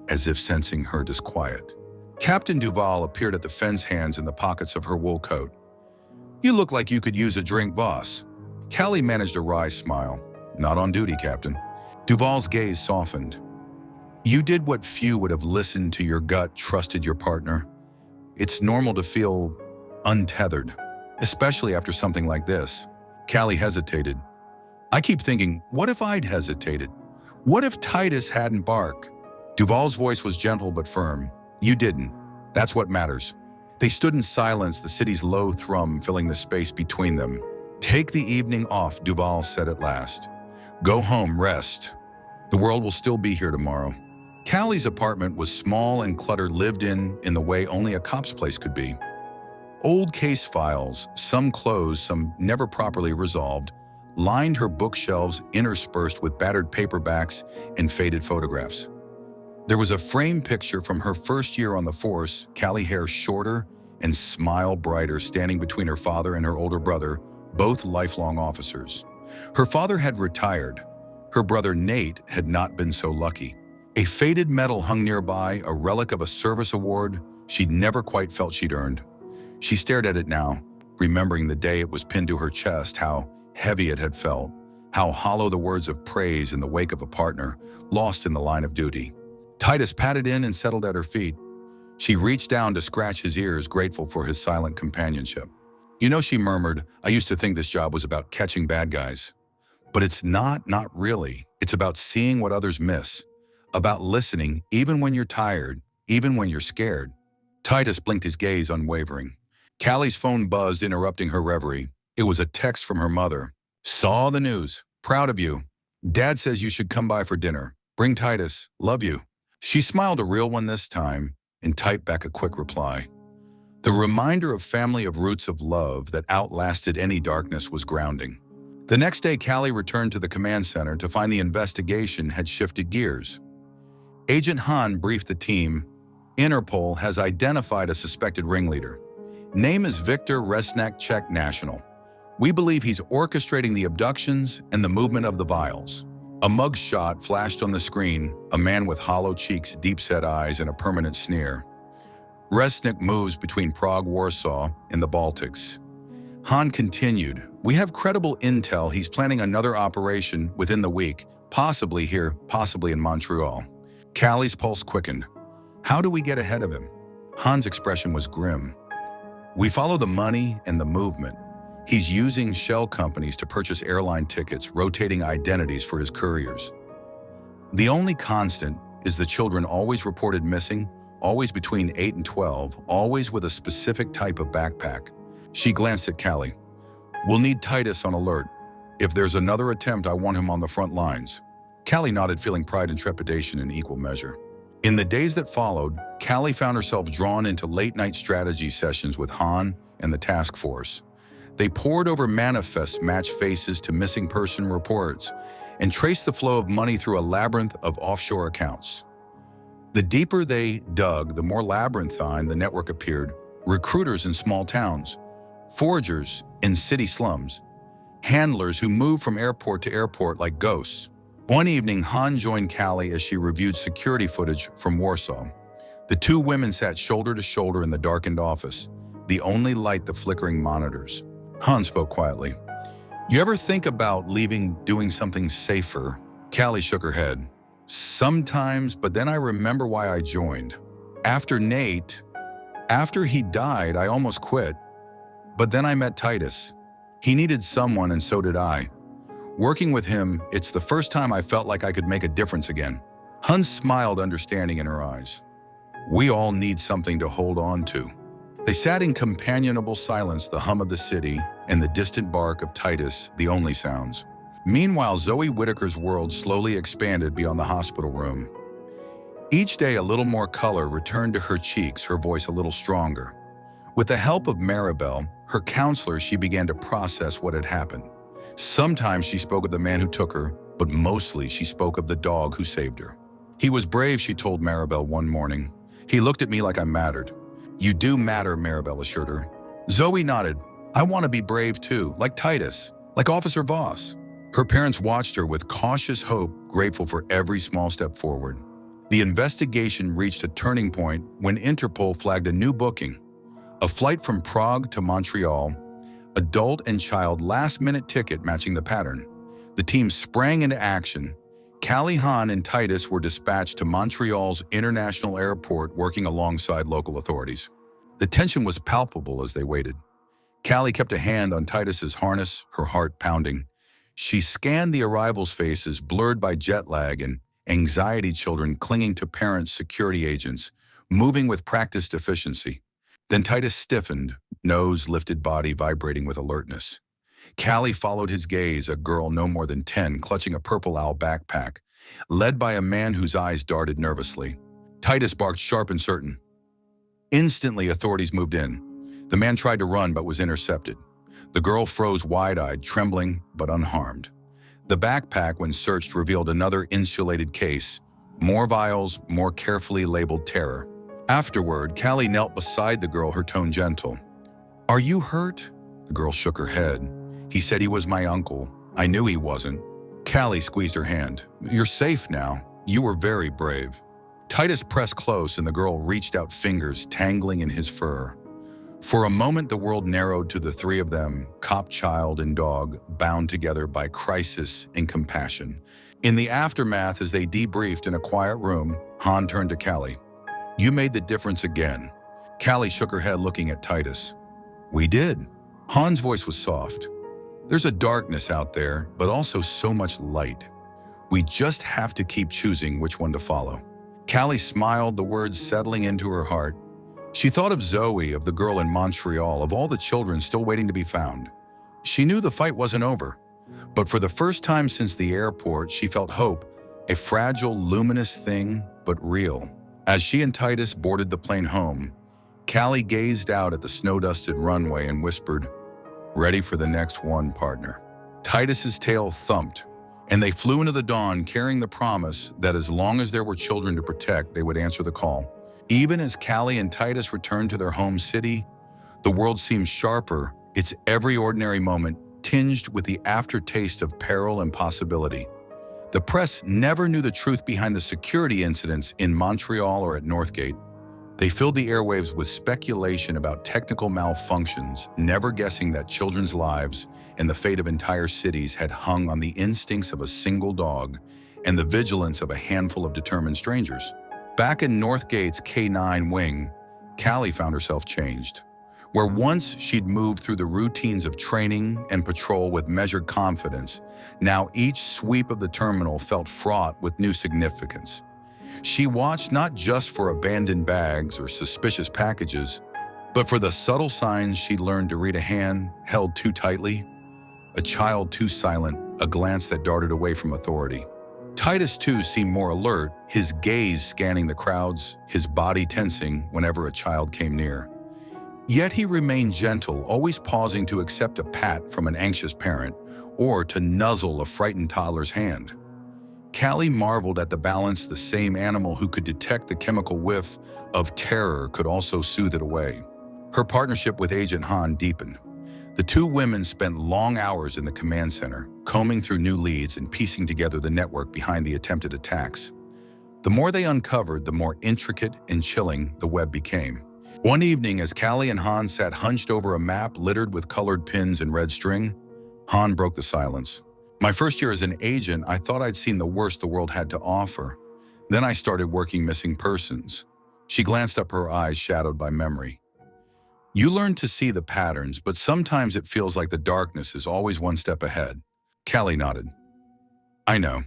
as if sensing her disquiet. Captain Duval appeared at the fence, hands in the pockets of her wool coat. "You look like you could use a drink, boss." Callie managed a wry smile. "Not on duty, Captain." Duval's gaze softened. "You did what few would have: listened to your gut, trusted your partner. It's normal to feel untethered, especially after something like this." Callie hesitated. "I keep thinking, what if I'd hesitated? What if Titus hadn't barked?" Duval's voice was gentle but firm. "You didn't. That's what matters." They stood in silence, the city's low thrum filling the space between them. "Take the evening off," Duval said at last. "Go home, rest. The world will still be here tomorrow." Callie's apartment was small and cluttered, lived in the way only a cop's place could be. Old case files, some closed, some never properly resolved, lined her bookshelves, interspersed with battered paperbacks and faded photographs. There was a framed picture from her first year on the force, Callie, hair shorter and smile brighter, standing between her father and her older brother, both lifelong officers. Her father had retired. Her brother Nate had not been so lucky. A faded medal hung nearby, a relic of a service award she'd never quite felt she'd earned. She stared at it now, remembering the day it was pinned to her chest, how heavy it had felt, how hollow the words of praise in the wake of a partner, lost in the line of duty. Titus patted in and settled at her feet. She reached down to scratch his ears, grateful for his silent companionship. "You know," she murmured, "I used to think this job was about catching bad guys. But it's not really. It's about seeing what others miss, about listening even when you're tired, even when you're scared." Titus blinked, his gaze unwavering. Callie's phone buzzed, interrupting her reverie. It was a text from her mother. "Saw the news. Proud of you. Dad says you should come by for dinner. Bring Titus. Love you." She smiled, a real one this time, and typed back a quick reply. The reminder of family, of roots of love that outlasted any darkness, was grounding. The next day, Callie returned to the command center to find the investigation had shifted gears. Agent Hahn briefed the team. "Interpol has identified a suspected ringleader. Name is Victor Resnak, Czech national. We believe he's orchestrating the abductions and the movement of the vials." A mugshot flashed on the screen, a man with hollow cheeks, deep-set eyes, and a permanent sneer. "Resnik moves between Prague, Warsaw, and the Baltics." Hahn continued, "We have credible intel he's planning another operation within the week, possibly here, possibly in Montreal." Callie's pulse quickened. "How do we get ahead of him?" Hahn's expression was grim. "We follow the money and the movement. He's using shell companies to purchase airline tickets, rotating identities for his couriers. The only constant is the children always reported missing, always between 8 and 12, always with a specific type of backpack." She glanced at Callie. "We'll need Titus on alert. If there's another attempt, I want him on the front lines." Callie nodded, feeling pride and trepidation in equal measure. In the days that followed, Callie found herself drawn into late-night strategy sessions with Hahn and the task force. They pored over manifests, matched faces to missing person reports, and traced the flow of money through a labyrinth of offshore accounts. The deeper they dug, the more labyrinthine the network appeared. Recruiters in small towns, forgers in city slums, handlers who moved from airport to airport like ghosts. One evening, Hahn joined Callie as she reviewed security footage from Warsaw. The two women sat shoulder to shoulder in the darkened office, the only light the flickering monitors. Hahn spoke quietly. "You ever think about leaving, doing something safer?" Callie shook her head. "Sometimes, but then I remember why I joined. After Nate, after he died, I almost quit. But then I met Titus. He needed someone, and so did I. Working with him, it's the first time I felt like I could make a difference again." Hahn smiled, understanding in her eyes. "We all need something to hold on to." They sat in companionable silence, the hum of the city and the distant bark of Titus the only sounds. Meanwhile, Zoe Whitaker's world slowly expanded beyond the hospital room. Each day a little more color returned to her cheeks, her voice a little stronger. With the help of Maribel, her counselor, she began to process what had happened. Sometimes she spoke of the man who took her, but mostly she spoke of the dog who saved her. "He was brave," she told Maribel one morning. "He looked at me like I mattered." "You do matter," Maribel assured her. Zoe nodded. "I want to be brave too, like Titus, like Officer Voss." Her parents watched her with cautious hope, grateful for every small step forward. The investigation reached a turning point when Interpol flagged a new booking, a flight from Prague to Montreal, adult and child last-minute ticket matching the pattern. The team sprang into action. Callie, Han, and Titus were dispatched to Montreal's international airport, working alongside local authorities. The tension was palpable as they waited. Callie kept a hand on Titus's harness, her heart pounding. She scanned the arrivals' faces, blurred by jet lag and anxiety, children clinging to parents, security agents, moving with practiced efficiency. Then Titus stiffened, nose lifted, body vibrating with alertness. Callie followed his gaze, a girl no more than 10, clutching a purple owl backpack, led by a man whose eyes darted nervously. Titus barked sharp and certain. Instantly, authorities moved in. The man tried to run but was intercepted. The girl froze wide-eyed, trembling but unharmed. The backpack, when searched, revealed another insulated case, more vials, more carefully labeled terror. Afterward, Callie knelt beside the girl, her tone gentle. "Are you hurt?" The girl shook her head. "He said he was my uncle. I knew he wasn't." Callie squeezed her hand. "You're safe now. You were very brave." Titus pressed close and the girl reached out, fingers tangling in his fur. For a moment, the world narrowed to the three of them, cop, child, and dog, bound together by crisis and compassion. In the aftermath, as they debriefed in a quiet room, Han turned to Callie. "You made the difference again." Callie shook her head, looking at Titus. "We did." Han's voice was soft. "There's a darkness out there, but also so much light. We just have to keep choosing which one to follow." Callie smiled, the words settling into her heart. She thought of Zoe, of the girl in Montreal, of all the children still waiting to be found. She knew the fight wasn't over, but for the first time since the airport, she felt hope, a fragile, luminous thing, but real. As she and Titus boarded the plane home, Callie gazed out at the snow-dusted runway and whispered, "Ready for the next one, partner." Titus's tail thumped, and they flew into the dawn, carrying the promise that as long as there were children to protect, they would answer the call. Even as Callie and Titus returned to their home city, the world seemed sharper, its every ordinary moment tinged with the aftertaste of peril and possibility. The press never knew the truth behind the security incidents in Montreal or at Northgate. They filled the airwaves with speculation about technical malfunctions, never guessing that children's lives and the fate of entire cities had hung on the instincts of a single dog and the vigilance of a handful of determined strangers. Back in Northgate's K9 wing, Callie found herself changed. Where once she'd moved through the routines of training and patrol with measured confidence, now each sweep of the terminal felt fraught with new significance. She watched not just for abandoned bags or suspicious packages, but for the subtle signs she'd learned to read: a hand held too tightly, a child too silent, a glance that darted away from authority. Titus, too, seemed more alert, his gaze scanning the crowds, his body tensing whenever a child came near. Yet he remained gentle, always pausing to accept a pat from an anxious parent or to nuzzle a frightened toddler's hand. Callie marveled at the balance. The same animal who could detect the chemical whiff of terror could also soothe it away. Her partnership with Agent Han deepened. The two women spent long hours in the command center, combing through new leads and piecing together the network behind the attempted attacks. The more they uncovered, the more intricate and chilling the web became. One evening, as Callie and Han sat hunched over a map littered with colored pins and red string, Han broke the silence. "My first year as an agent, I thought I'd seen the worst the world had to offer. Then I started working missing persons." She glanced up, her eyes shadowed by memory. "You learn to see the patterns, but sometimes it feels like the darkness is always one step ahead." Callie nodded. "I know.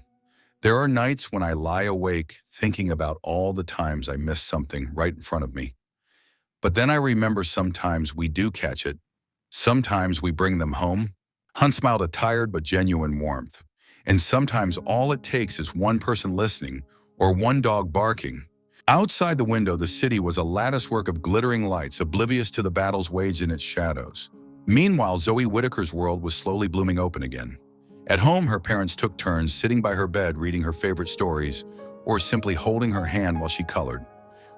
There are nights when I lie awake thinking about all the times I missed something right in front of me. But then I remember sometimes we do catch it. Sometimes we bring them home." Han smiled, a tired but genuine warmth. "And sometimes all it takes is one person listening or one dog barking." Outside the window, the city was a latticework of glittering lights, oblivious to the battles waged in its shadows. Meanwhile, Zoe Whitaker's world was slowly blooming open again. At home, her parents took turns sitting by her bed reading her favorite stories or simply holding her hand while she colored.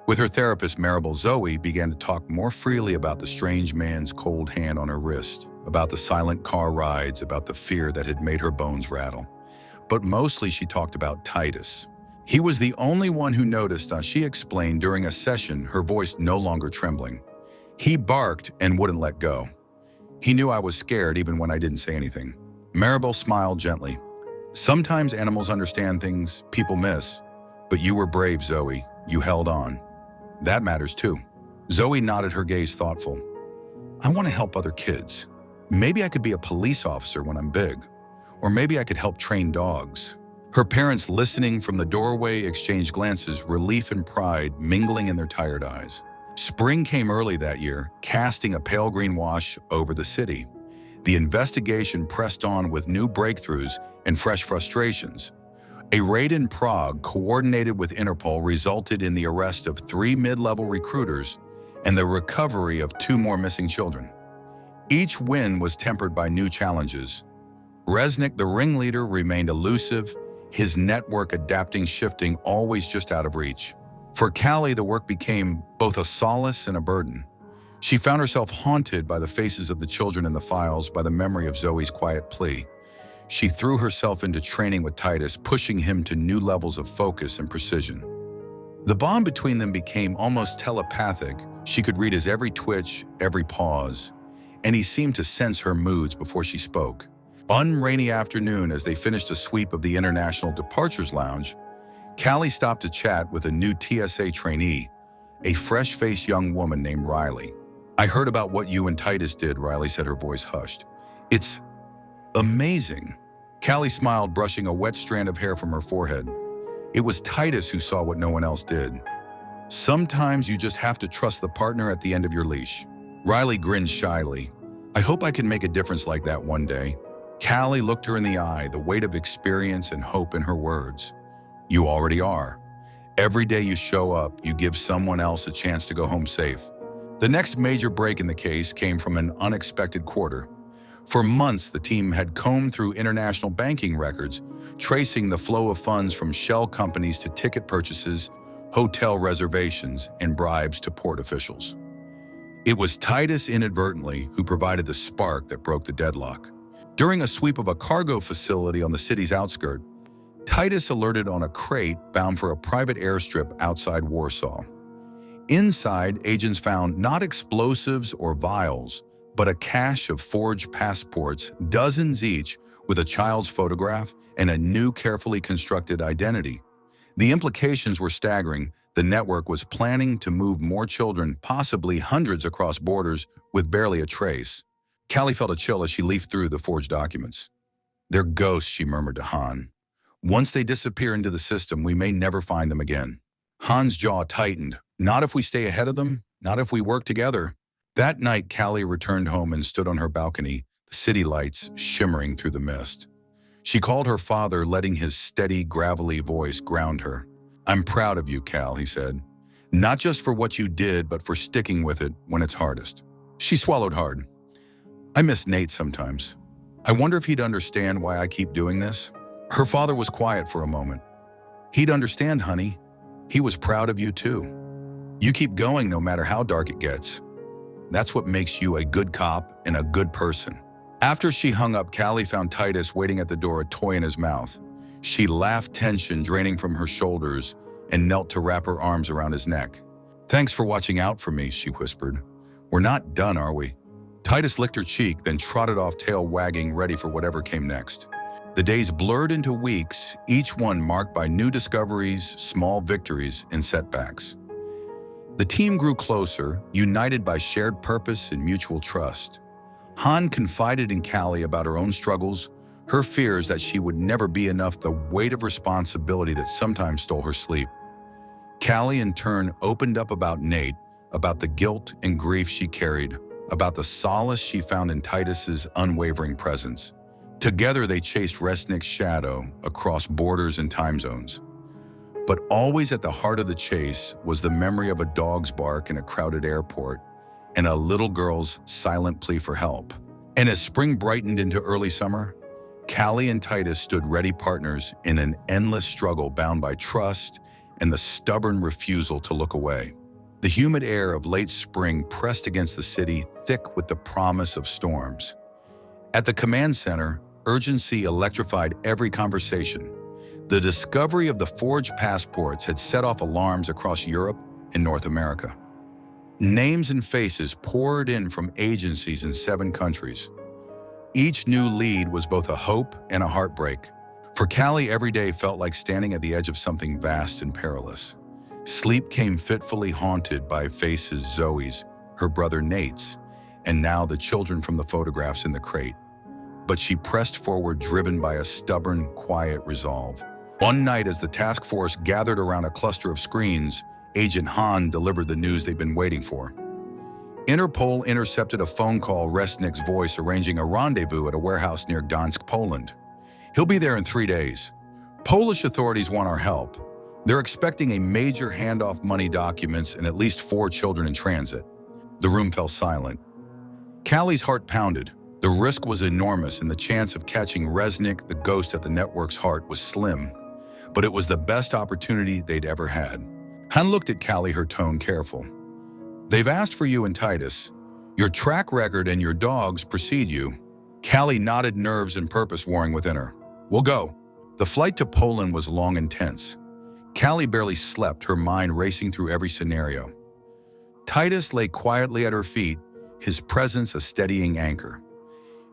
With her therapist, Maribel, Zoe began to talk more freely about the strange man's cold hand on her wrist. about the silent car rides, about the fear that had made her bones rattle. But mostly she talked about Titus. He was the only one who noticed, she explained during a session, her voice no longer trembling. He barked and wouldn't let go. He knew I was scared even when I didn't say anything. Maribel smiled gently. Sometimes animals understand things people miss, but you were brave, Zoe. You held on. That matters too. Zoe nodded, her gaze thoughtful. I want to help other kids. Maybe I could be a police officer when I'm big. Or maybe I could help train dogs. Her parents, listening from the doorway, exchanged glances, relief and pride mingling in their tired eyes. Spring came early that year, casting a pale green wash over the city. The investigation pressed on with new breakthroughs and fresh frustrations. A raid in Prague, coordinated with Interpol, resulted in the arrest of 3 mid-level recruiters and the recovery of 2 more missing children. Each win was tempered by new challenges. Resnick, the ringleader, remained elusive, his network adapting, shifting, always just out of reach. For Callie, the work became both a solace and a burden. She found herself haunted by the faces of the children in the files, by the memory of Zoe's quiet plea. She threw herself into training with Titus, pushing him to new levels of focus and precision. The bond between them became almost telepathic. She could read his every twitch, every pause, and he seemed to sense her moods before she spoke. One rainy afternoon, as they finished a sweep of the International Departures Lounge, Callie stopped to chat with a new TSA trainee, a fresh-faced young woman named Riley. I heard about what you and Titus did, Riley said, her voice hushed. It's amazing. Callie smiled, brushing a wet strand of hair from her forehead. It was Titus who saw what no one else did. Sometimes you just have to trust the partner at the end of your leash. Riley grinned shyly. I hope I can make a difference like that one day. Callie looked her in the eye, the weight of experience and hope in her words. You already are. Every day you show up, you give someone else a chance to go home safe. The next major break in the case came from an unexpected quarter. For months, the team had combed through international banking records, tracing the flow of funds from shell companies to ticket purchases, hotel reservations, and bribes to port officials. It was Titus, inadvertently, who provided the spark that broke the deadlock. During a sweep of a cargo facility on the city's outskirts, Titus alerted on a crate bound for a private airstrip outside Warsaw. Inside, agents found not explosives or vials, but a cache of forged passports, dozens each, with a child's photograph and a new, carefully constructed identity. The implications were staggering. The network was planning to move more children, possibly hundreds, across borders with barely a trace. Callie felt a chill as she leafed through the forged documents. They're ghosts, she murmured to Han. Once they disappear into the system, we may never find them again. Han's jaw tightened. Not if we stay ahead of them, not if we work together. That night, Callie returned home and stood on her balcony, the city lights shimmering through the mist. She called her father, letting his steady, gravelly voice ground her. I'm proud of you, Cal, he said. Not just for what you did, but for sticking with it when it's hardest. She swallowed hard. I miss Nate sometimes. I wonder if he'd understand why I keep doing this. Her father was quiet for a moment. He'd understand, honey. He was proud of you too. You keep going no matter how dark it gets. That's what makes you a good cop and a good person. After she hung up, Callie found Titus waiting at the door, a toy in his mouth. She laughed, tension draining from her shoulders, and knelt to wrap her arms around his neck. Thanks for watching out for me, she whispered. We're not done, are we? Titus licked her cheek, then trotted off, tail wagging, ready for whatever came next. The days blurred into weeks, each one marked by new discoveries, small victories, and setbacks. The team grew closer, united by shared purpose and mutual trust. Han confided in Callie about her own struggles, her fears that she would never be enough, the weight of responsibility that sometimes stole her sleep. Callie, in turn, opened up about Nate, about the guilt and grief she carried, about the solace she found in Titus's unwavering presence. Together, they chased Resnick's shadow across borders and time zones. But always at the heart of the chase was the memory of a dog's bark in a crowded airport and a little girl's silent plea for help. And as spring brightened into early summer, Callie and Titus stood ready, partners in an endless struggle bound by trust and the stubborn refusal to look away. The humid air of late spring pressed against the city, thick with the promise of storms. At the command center, urgency electrified every conversation. The discovery of the forged passports had set off alarms across Europe and North America. Names and faces poured in from agencies in 7 countries. Each new lead was both a hope and a heartbreak. For Callie, every day felt like standing at the edge of something vast and perilous. Sleep came fitfully haunted by faces Zoe's, her brother Nate's, and now the children from the photographs in the crate. But she pressed forward, driven by a stubborn, quiet resolve. One night, as the task force gathered around a cluster of screens, Agent Han delivered the news they'd been waiting for. Interpol intercepted a phone call, Resnick's voice arranging a rendezvous at a warehouse near Gdansk, Poland. He'll be there in 3 days. Polish authorities want our help. They're expecting a major handoff, money, documents, and at least 4 children in transit. The room fell silent. Callie's heart pounded. The risk was enormous, and the chance of catching Resnick, the ghost at the network's heart, was slim. But it was the best opportunity they'd ever had. Han looked at Callie, her tone careful. They've asked for you and Titus. Your track record and your dogs precede you. Callie nodded, nerves and purpose warring within her. We'll go. The flight to Poland was long and tense. Callie barely slept, her mind racing through every scenario. Titus lay quietly at her feet, his presence a steadying anchor.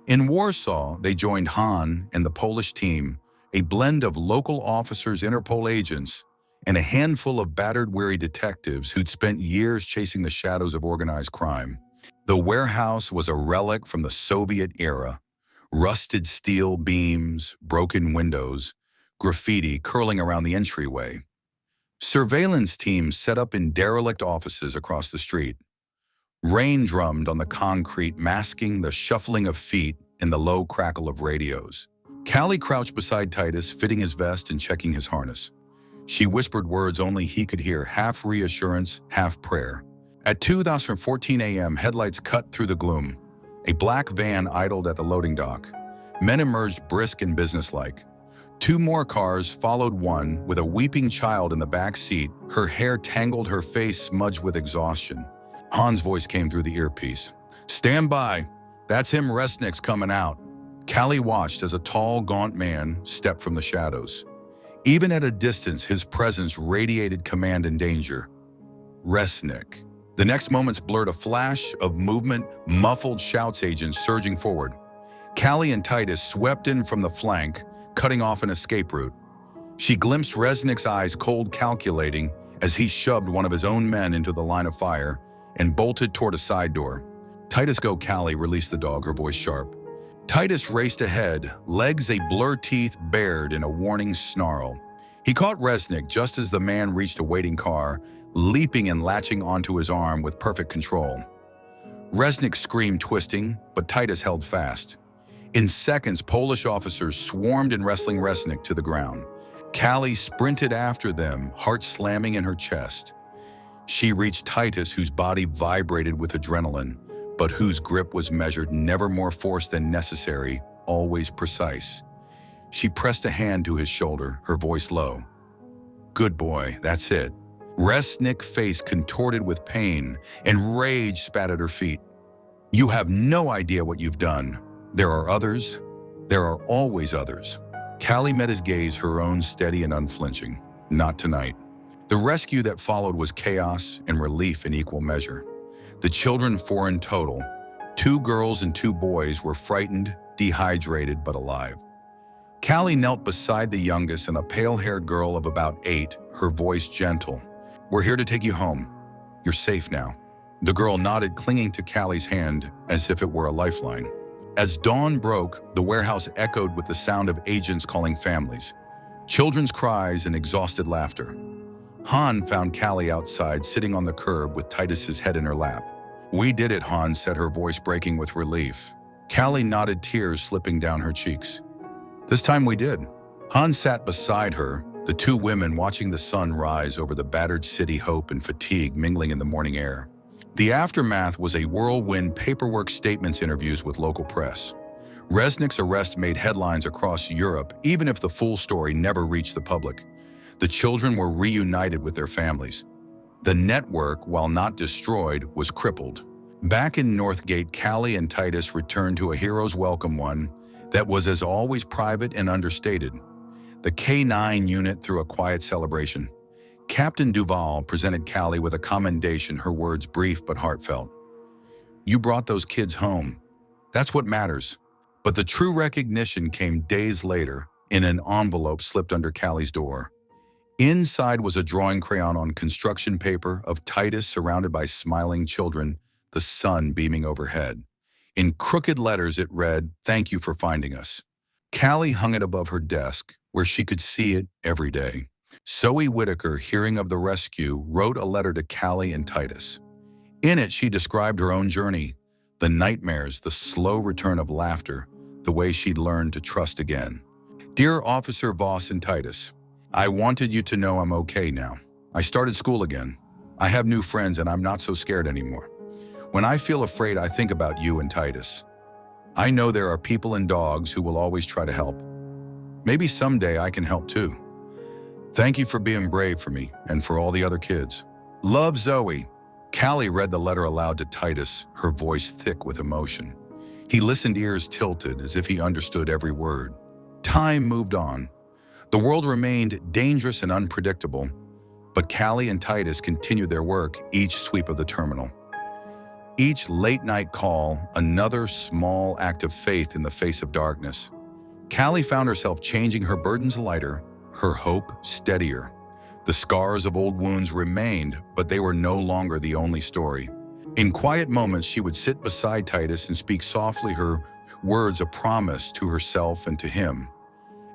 In Warsaw, they joined Han and the Polish team, a blend of local officers, Interpol agents, and a handful of battered, weary detectives who'd spent years chasing the shadows of organized crime. The warehouse was a relic from the Soviet era. Rusted steel beams, broken windows, graffiti curling around the entryway. Surveillance teams set up in derelict offices across the street. Rain drummed on the concrete, masking the shuffling of feet and the low crackle of radios. Callie crouched beside Titus, fitting his vest and checking his harness. She whispered words only he could hear, half reassurance, half prayer. At 2:14 a.m., headlights cut through the gloom. A black van idled at the loading dock. Men emerged, brisk and businesslike. 2 more cars followed, one with a weeping child in the back seat, her hair tangled, her face smudged with exhaustion. Han's voice came through the earpiece. Stand by. That's him, Resnick's coming out. Callie watched as a tall, gaunt man stepped from the shadows. Even at a distance, his presence radiated command and danger. Resnick. The next moments blurred a flash of movement, muffled shouts, agents surging forward. Callie and Titus swept in from the flank, cutting off an escape route. She glimpsed Resnick's eyes, cold, calculating, as he shoved one of his own men into the line of fire and bolted toward a side door. Titus, go. Callie released the dog, her voice sharp. Titus raced ahead, legs a blur, teeth bared in a warning snarl. He caught Resnick just as the man reached a waiting car, leaping and latching onto his arm with perfect control. Resnick screamed, twisting, but Titus held fast. In seconds, Polish officers swarmed in, wrestling Resnick to the ground. Callie sprinted after them, heart slamming in her chest. She reached Titus, whose body vibrated with adrenaline, but whose grip was measured, never more force than necessary, always precise. She pressed a hand to his shoulder, her voice low. Good boy, that's it. Resnick's face contorted with pain, and rage spat at her feet. You have no idea what you've done. There are others. There are always others. Callie met his gaze, her own steady and unflinching. Not tonight. The rescue that followed was chaos and relief in equal measure. The children, 4 in total, 2 girls and 2 boys, were frightened, dehydrated, but alive. Callie knelt beside the youngest, and a pale-haired girl of about 8, her voice gentle. We're here to take you home. You're safe now. The girl nodded, clinging to Callie's hand as if it were a lifeline. As dawn broke, the warehouse echoed with the sound of agents calling families, children's cries and exhausted laughter. Han found Callie outside, sitting on the curb with Titus's head in her lap. We did it, Han said, her voice breaking with relief. Callie nodded, tears slipping down her cheeks. This time we did. Han sat beside her, the 2 women watching the sun rise over the battered city, hope and fatigue mingling in the morning air. The aftermath was a whirlwind: paperwork, statements, interviews with local press. Resnick's arrest made headlines across Europe, even if the full story never reached the public. The children were reunited with their families. The network, while not destroyed, was crippled. Back in Northgate, Callie and Titus returned to a hero's welcome, one that was as always private and understated. The K-9 unit threw a quiet celebration. Captain Duval presented Callie with a commendation, her words brief but heartfelt. "You brought those kids home. That's what matters." But the true recognition came days later in an envelope slipped under Callie's door. Inside was a drawing crayon on construction paper of Titus surrounded by smiling children, the sun beaming overhead. In crooked letters it read, "Thank you for finding us." Callie hung it above her desk, where she could see it every day. Zoe Whitaker, hearing of the rescue, wrote a letter to Callie and Titus. In it, she described her own journey, the nightmares, the slow return of laughter, the way she'd learned to trust again. "Dear Officer Voss and Titus, I wanted you to know I'm okay now. I started school again. I have new friends and I'm not so scared anymore. When I feel afraid, I think about you and Titus. I know there are people and dogs who will always try to help. Maybe someday I can help too. Thank you for being brave for me and for all the other kids. Love, Zoe." Callie read the letter aloud to Titus, her voice thick with emotion. He listened, ears tilted, as if he understood every word. Time moved on. The world remained dangerous and unpredictable, but Callie and Titus continued their work, each sweep of the terminal. Each late-night call, another small act of faith in the face of darkness. Callie found herself changing, her burdens lighter, her hope steadier. The scars of old wounds remained, but they were no longer the only story. In quiet moments, she would sit beside Titus and speak softly, her words a promise to herself and to him.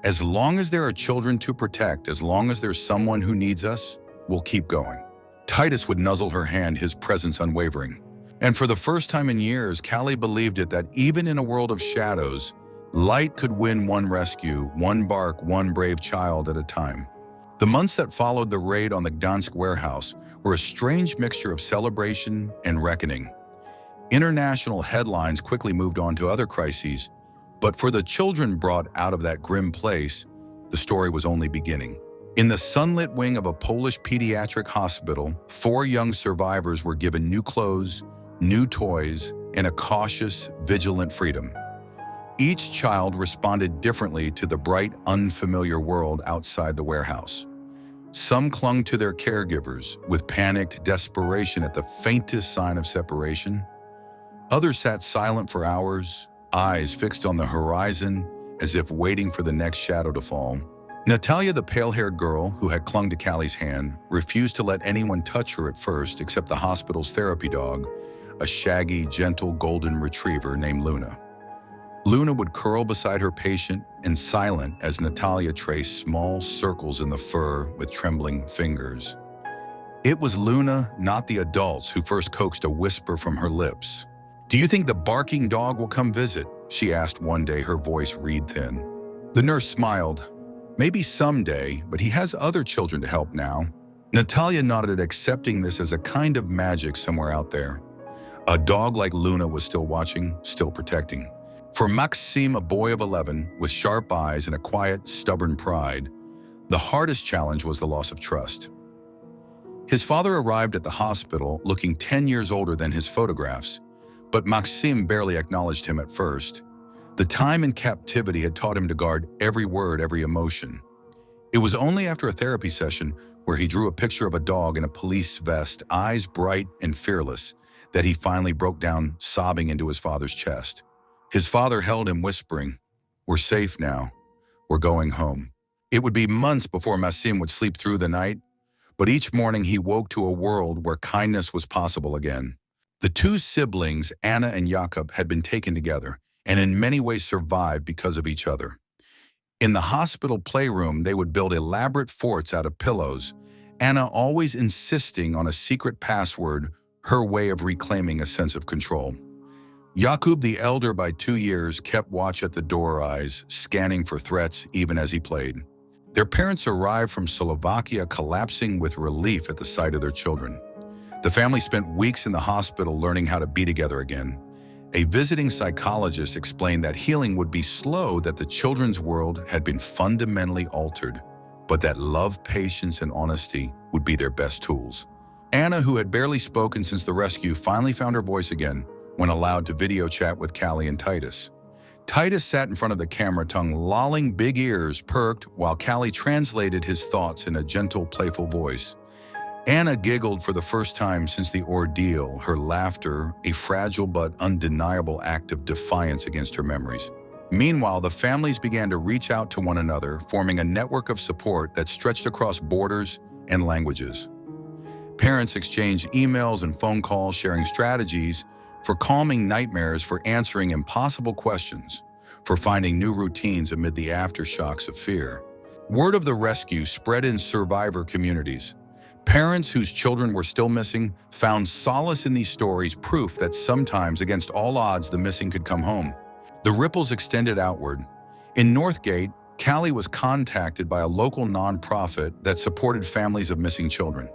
As long as there are children to protect, as long as there's someone who needs us, we'll keep going. Titus would nuzzle her hand, his presence unwavering. And for the first time in years, Callie believed it, that even in a world of shadows, light could win, one rescue, one bark, one brave child at a time. The months that followed the raid on the Gdansk warehouse were a strange mixture of celebration and reckoning. International headlines quickly moved on to other crises, but for the children brought out of that grim place, the story was only beginning. In the sunlit wing of a Polish pediatric hospital, 4 young survivors were given new clothes, new toys, and a cautious, vigilant freedom. Each child responded differently to the bright, unfamiliar world outside the warehouse. Some clung to their caregivers with panicked desperation at the faintest sign of separation. Others sat silent for hours, eyes fixed on the horizon, as if waiting for the next shadow to fall. Natalia, the pale-haired girl who had clung to Callie's hand, refused to let anyone touch her at first except the hospital's therapy dog, a shaggy, gentle golden retriever named Luna. Luna would curl beside her patient and silent as Natalia traced small circles in the fur with trembling fingers. It was Luna, not the adults, who first coaxed a whisper from her lips. "Do you think the barking dog will come visit?" she asked one day, her voice reed thin. The nurse smiled. "Maybe someday, but he has other children to help now." Natalia nodded, accepting this as a kind of magic somewhere out there. A dog like Luna was still watching, still protecting. For Maxim, a boy of 11, with sharp eyes and a quiet, stubborn pride, the hardest challenge was the loss of trust. His father arrived at the hospital looking 10 years older than his photographs, but Maxim barely acknowledged him at first. The time in captivity had taught him to guard every word, every emotion. It was only after a therapy session where he drew a picture of a dog in a police vest, eyes bright and fearless, that he finally broke down, sobbing into his father's chest. His father held him, whispering, "We're safe now. We're going home." It would be months before Maxim would sleep through the night, but each morning he woke to a world where kindness was possible again. The 2 siblings, Anna and Jakob, had been taken together and in many ways survived because of each other. In the hospital playroom, they would build elaborate forts out of pillows, Anna always insisting on a secret password, her way of reclaiming a sense of control. Jakub, the elder by 2 years, kept watch at the door, eyes scanning for threats even as he played. Their parents arrived from Slovakia, collapsing with relief at the sight of their children. The family spent weeks in the hospital learning how to be together again. A visiting psychologist explained that healing would be slow, that the children's world had been fundamentally altered, but that love, patience, and honesty would be their best tools. Anna, who had barely spoken since the rescue, finally found her voice again when allowed to video chat with Callie and Titus. Titus sat in front of the camera, tongue lolling, big ears perked, while Callie translated his thoughts in a gentle, playful voice. Anna giggled for the first time since the ordeal, her laughter a fragile but undeniable act of defiance against her memories. Meanwhile, the families began to reach out to one another, forming a network of support that stretched across borders and languages. Parents exchanged emails and phone calls, sharing strategies for calming nightmares, for answering impossible questions, for finding new routines amid the aftershocks of fear. Word of the rescue spread in survivor communities. Parents whose children were still missing found solace in these stories, proof that sometimes, against all odds, the missing could come home. The ripples extended outward. In Northgate, Callie was contacted by a local nonprofit that supported families of missing children.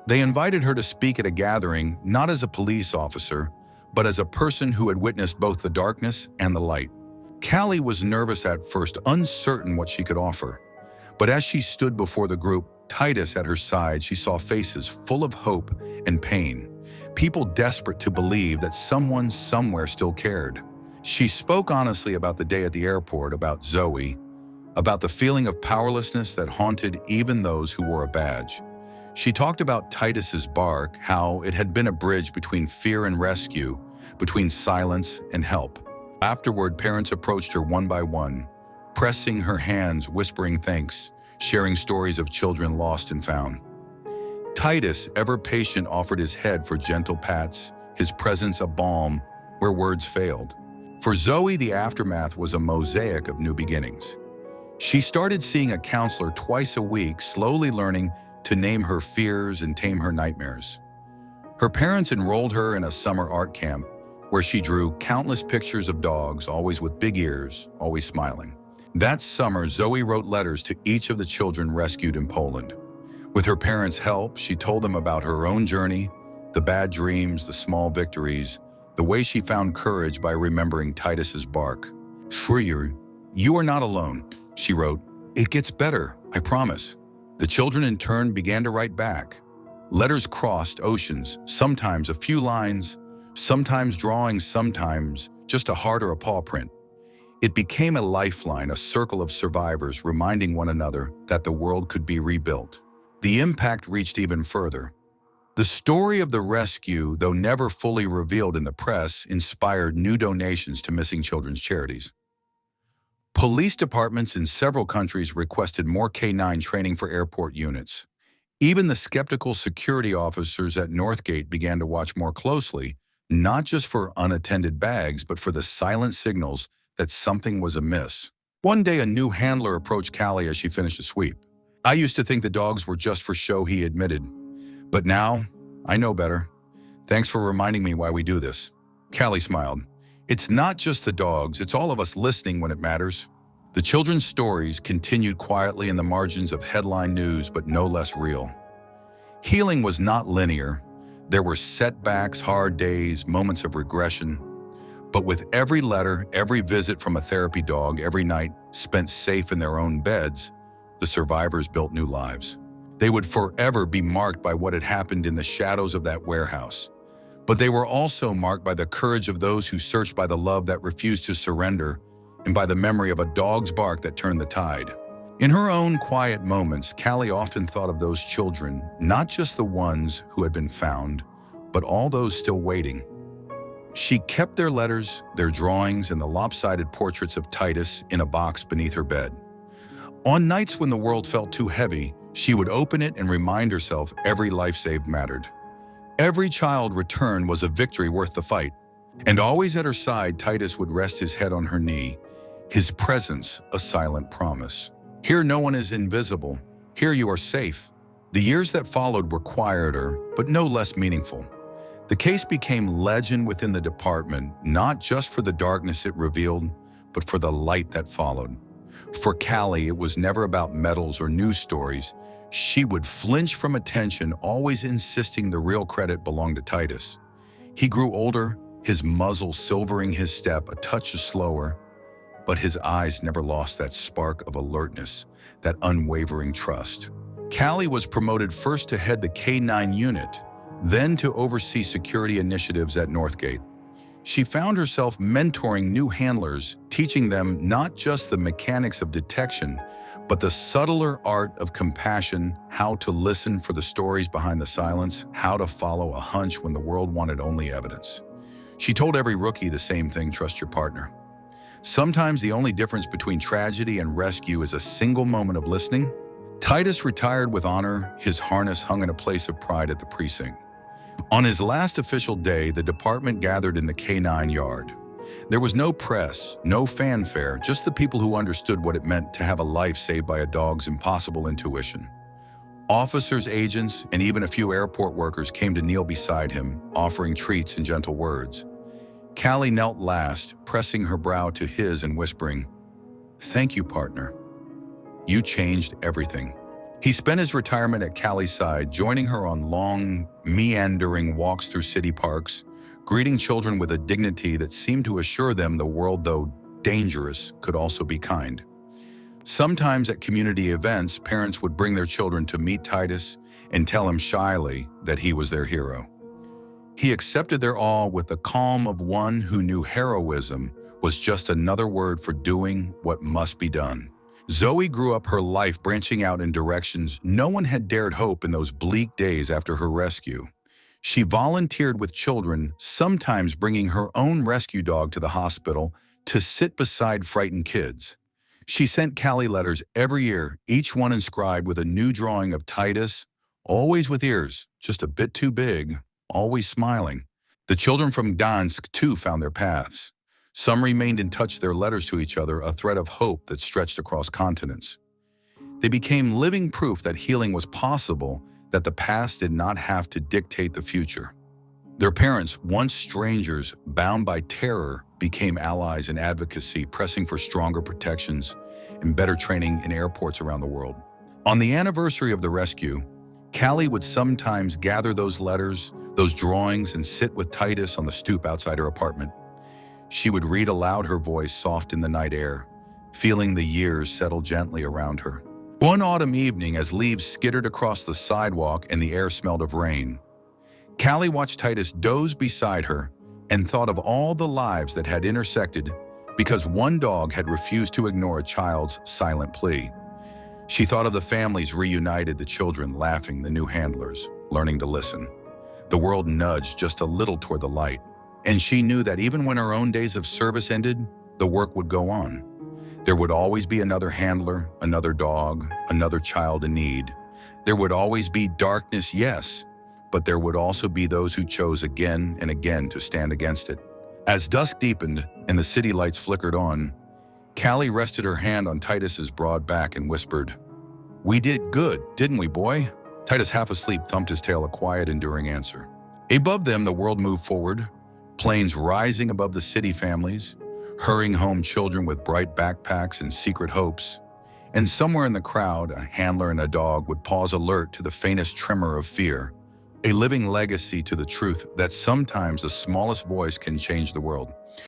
They invited her to speak at a gathering, not as a police officer, but as a person who had witnessed both the darkness and the light. Callie was nervous at first, uncertain what she could offer. But as she stood before the group, Titus at her side, she saw faces full of hope and pain, people desperate to believe that someone somewhere still cared. She spoke honestly about the day at the airport, about Zoe, about the feeling of powerlessness that haunted even those who wore a badge. She talked about Titus's bark, how it had been a bridge between fear and rescue, between silence and help. Afterward, parents approached her one by one, pressing her hands, whispering thanks, sharing stories of children lost and found. Titus, ever patient, offered his head for gentle pats, his presence a balm where words failed. For Zoe, the aftermath was a mosaic of new beginnings. She started seeing a counselor twice a week, slowly learning to name her fears and tame her nightmares. Her parents enrolled her in a summer art camp where she drew countless pictures of dogs, always with big ears, always smiling. That summer, Zoe wrote letters to each of the children rescued in Poland. With her parents' help, she told them about her own journey, the bad dreams, the small victories, the way she found courage by remembering Titus's bark. "Shreyer, you are not alone," she wrote. "It gets better, I promise." The children in turn began to write back. Letters crossed oceans, sometimes a few lines, sometimes drawings, sometimes just a heart or a paw print. It became a lifeline, a circle of survivors reminding one another that the world could be rebuilt. The impact reached even further. The story of the rescue, though never fully revealed in the press, inspired new donations to missing children's charities. Police departments in several countries requested more K-9 training for airport units. Even the skeptical security officers at Northgate began to watch more closely, not just for unattended bags, but for the silent signals that something was amiss. One day, a new handler approached Callie as she finished a sweep. "I used to think the dogs were just for show," he admitted. "But now, I know better. Thanks for reminding me why we do this." Callie smiled. "It's not just the dogs, it's all of us listening when it matters." The children's stories continued quietly in the margins of headline news, but no less real. Healing was not linear. There were setbacks, hard days, moments of regression. But with every letter, every visit from a therapy dog, every night spent safe in their own beds, the survivors built new lives. They would forever be marked by what had happened in the shadows of that warehouse. But they were also marked by the courage of those who searched, by the love that refused to surrender, and by the memory of a dog's bark that turned the tide. In her own quiet moments, Callie often thought of those children, not just the ones who had been found, but all those still waiting. She kept their letters, their drawings, and the lopsided portraits of Titus in a box beneath her bed. On nights when the world felt too heavy, she would open it and remind herself every life saved mattered. Every child returned was a victory worth the fight. And always at her side, Titus would rest his head on her knee, his presence a silent promise. "Here no one is invisible. Here you are safe." The years that followed were quieter, but no less meaningful. The case became legend within the department, not just for the darkness it revealed, but for the light that followed. For Callie, it was never about medals or news stories. She would flinch from attention, always insisting the real credit belonged to Titus. He grew older, his muzzle silvering his step, a touch slower, but his eyes never lost that spark of alertness, that unwavering trust. Callie was promoted first to head the K-9 unit, then to oversee security initiatives at Northgate. She found herself mentoring new handlers, teaching them not just the mechanics of detection, but the subtler art of compassion, how to listen for the stories behind the silence, how to follow a hunch when the world wanted only evidence. She told every rookie the same thing: trust your partner. Sometimes the only difference between tragedy and rescue is a single moment of listening. Titus retired with honor, his harness hung in a place of pride at the precinct. On his last official day, the department gathered in the K-9 yard. There was no press, no fanfare, just the people who understood what it meant to have a life saved by a dog's impossible intuition. Officers, agents, and even a few airport workers came to kneel beside him, offering treats and gentle words. Callie knelt last, pressing her brow to his and whispering, "Thank you, partner. You changed everything." He spent his retirement at Callie's side, joining her on long, meandering walks through city parks, greeting children with a dignity that seemed to assure them the world, though dangerous, could also be kind. Sometimes at community events, parents would bring their children to meet Titus and tell him shyly that he was their hero. He accepted their awe with the calm of one who knew heroism was just another word for doing what must be done. Zoe grew up her life branching out in directions no one had dared hope in those bleak days after her rescue. She volunteered with children, sometimes bringing her own rescue dog to the hospital to sit beside frightened kids. She sent Callie letters every year, each one inscribed with a new drawing of Titus, always with ears, just a bit too big, always smiling. The children from Gdansk, too, found their paths. Some remained in touch, their letters to each other, a thread of hope that stretched across continents. They became living proof that healing was possible, that the past did not have to dictate the future. Their parents, once strangers, bound by terror, became allies in advocacy, pressing for stronger protections and better training in airports around the world. On the anniversary of the rescue, Callie would sometimes gather those letters, those drawings, and sit with Titus on the stoop outside her apartment. She would read aloud, her voice soft in the night air, feeling the years settle gently around her. One autumn evening, as leaves skittered across the sidewalk and the air smelled of rain, Callie watched Titus doze beside her and thought of all the lives that had intersected because one dog had refused to ignore a child's silent plea. She thought of the families reunited, the children laughing, the new handlers learning to listen. The world nudged just a little toward the light. And she knew that even when her own days of service ended, the work would go on. There would always be another handler, another dog, another child in need. There would always be darkness, yes, but there would also be those who chose again and again to stand against it. As dusk deepened and the city lights flickered on, Callie rested her hand on Titus's broad back and whispered, "We did good, didn't we, boy?" Titus, half asleep, thumped his tail, a quiet, enduring answer. Above them, the world moved forward, planes rising above the city families, hurrying home children with bright backpacks and secret hopes. And somewhere in the crowd, a handler and a dog would pause, alert to the faintest tremor of fear, a living legacy to the truth that sometimes the smallest voice can change the world.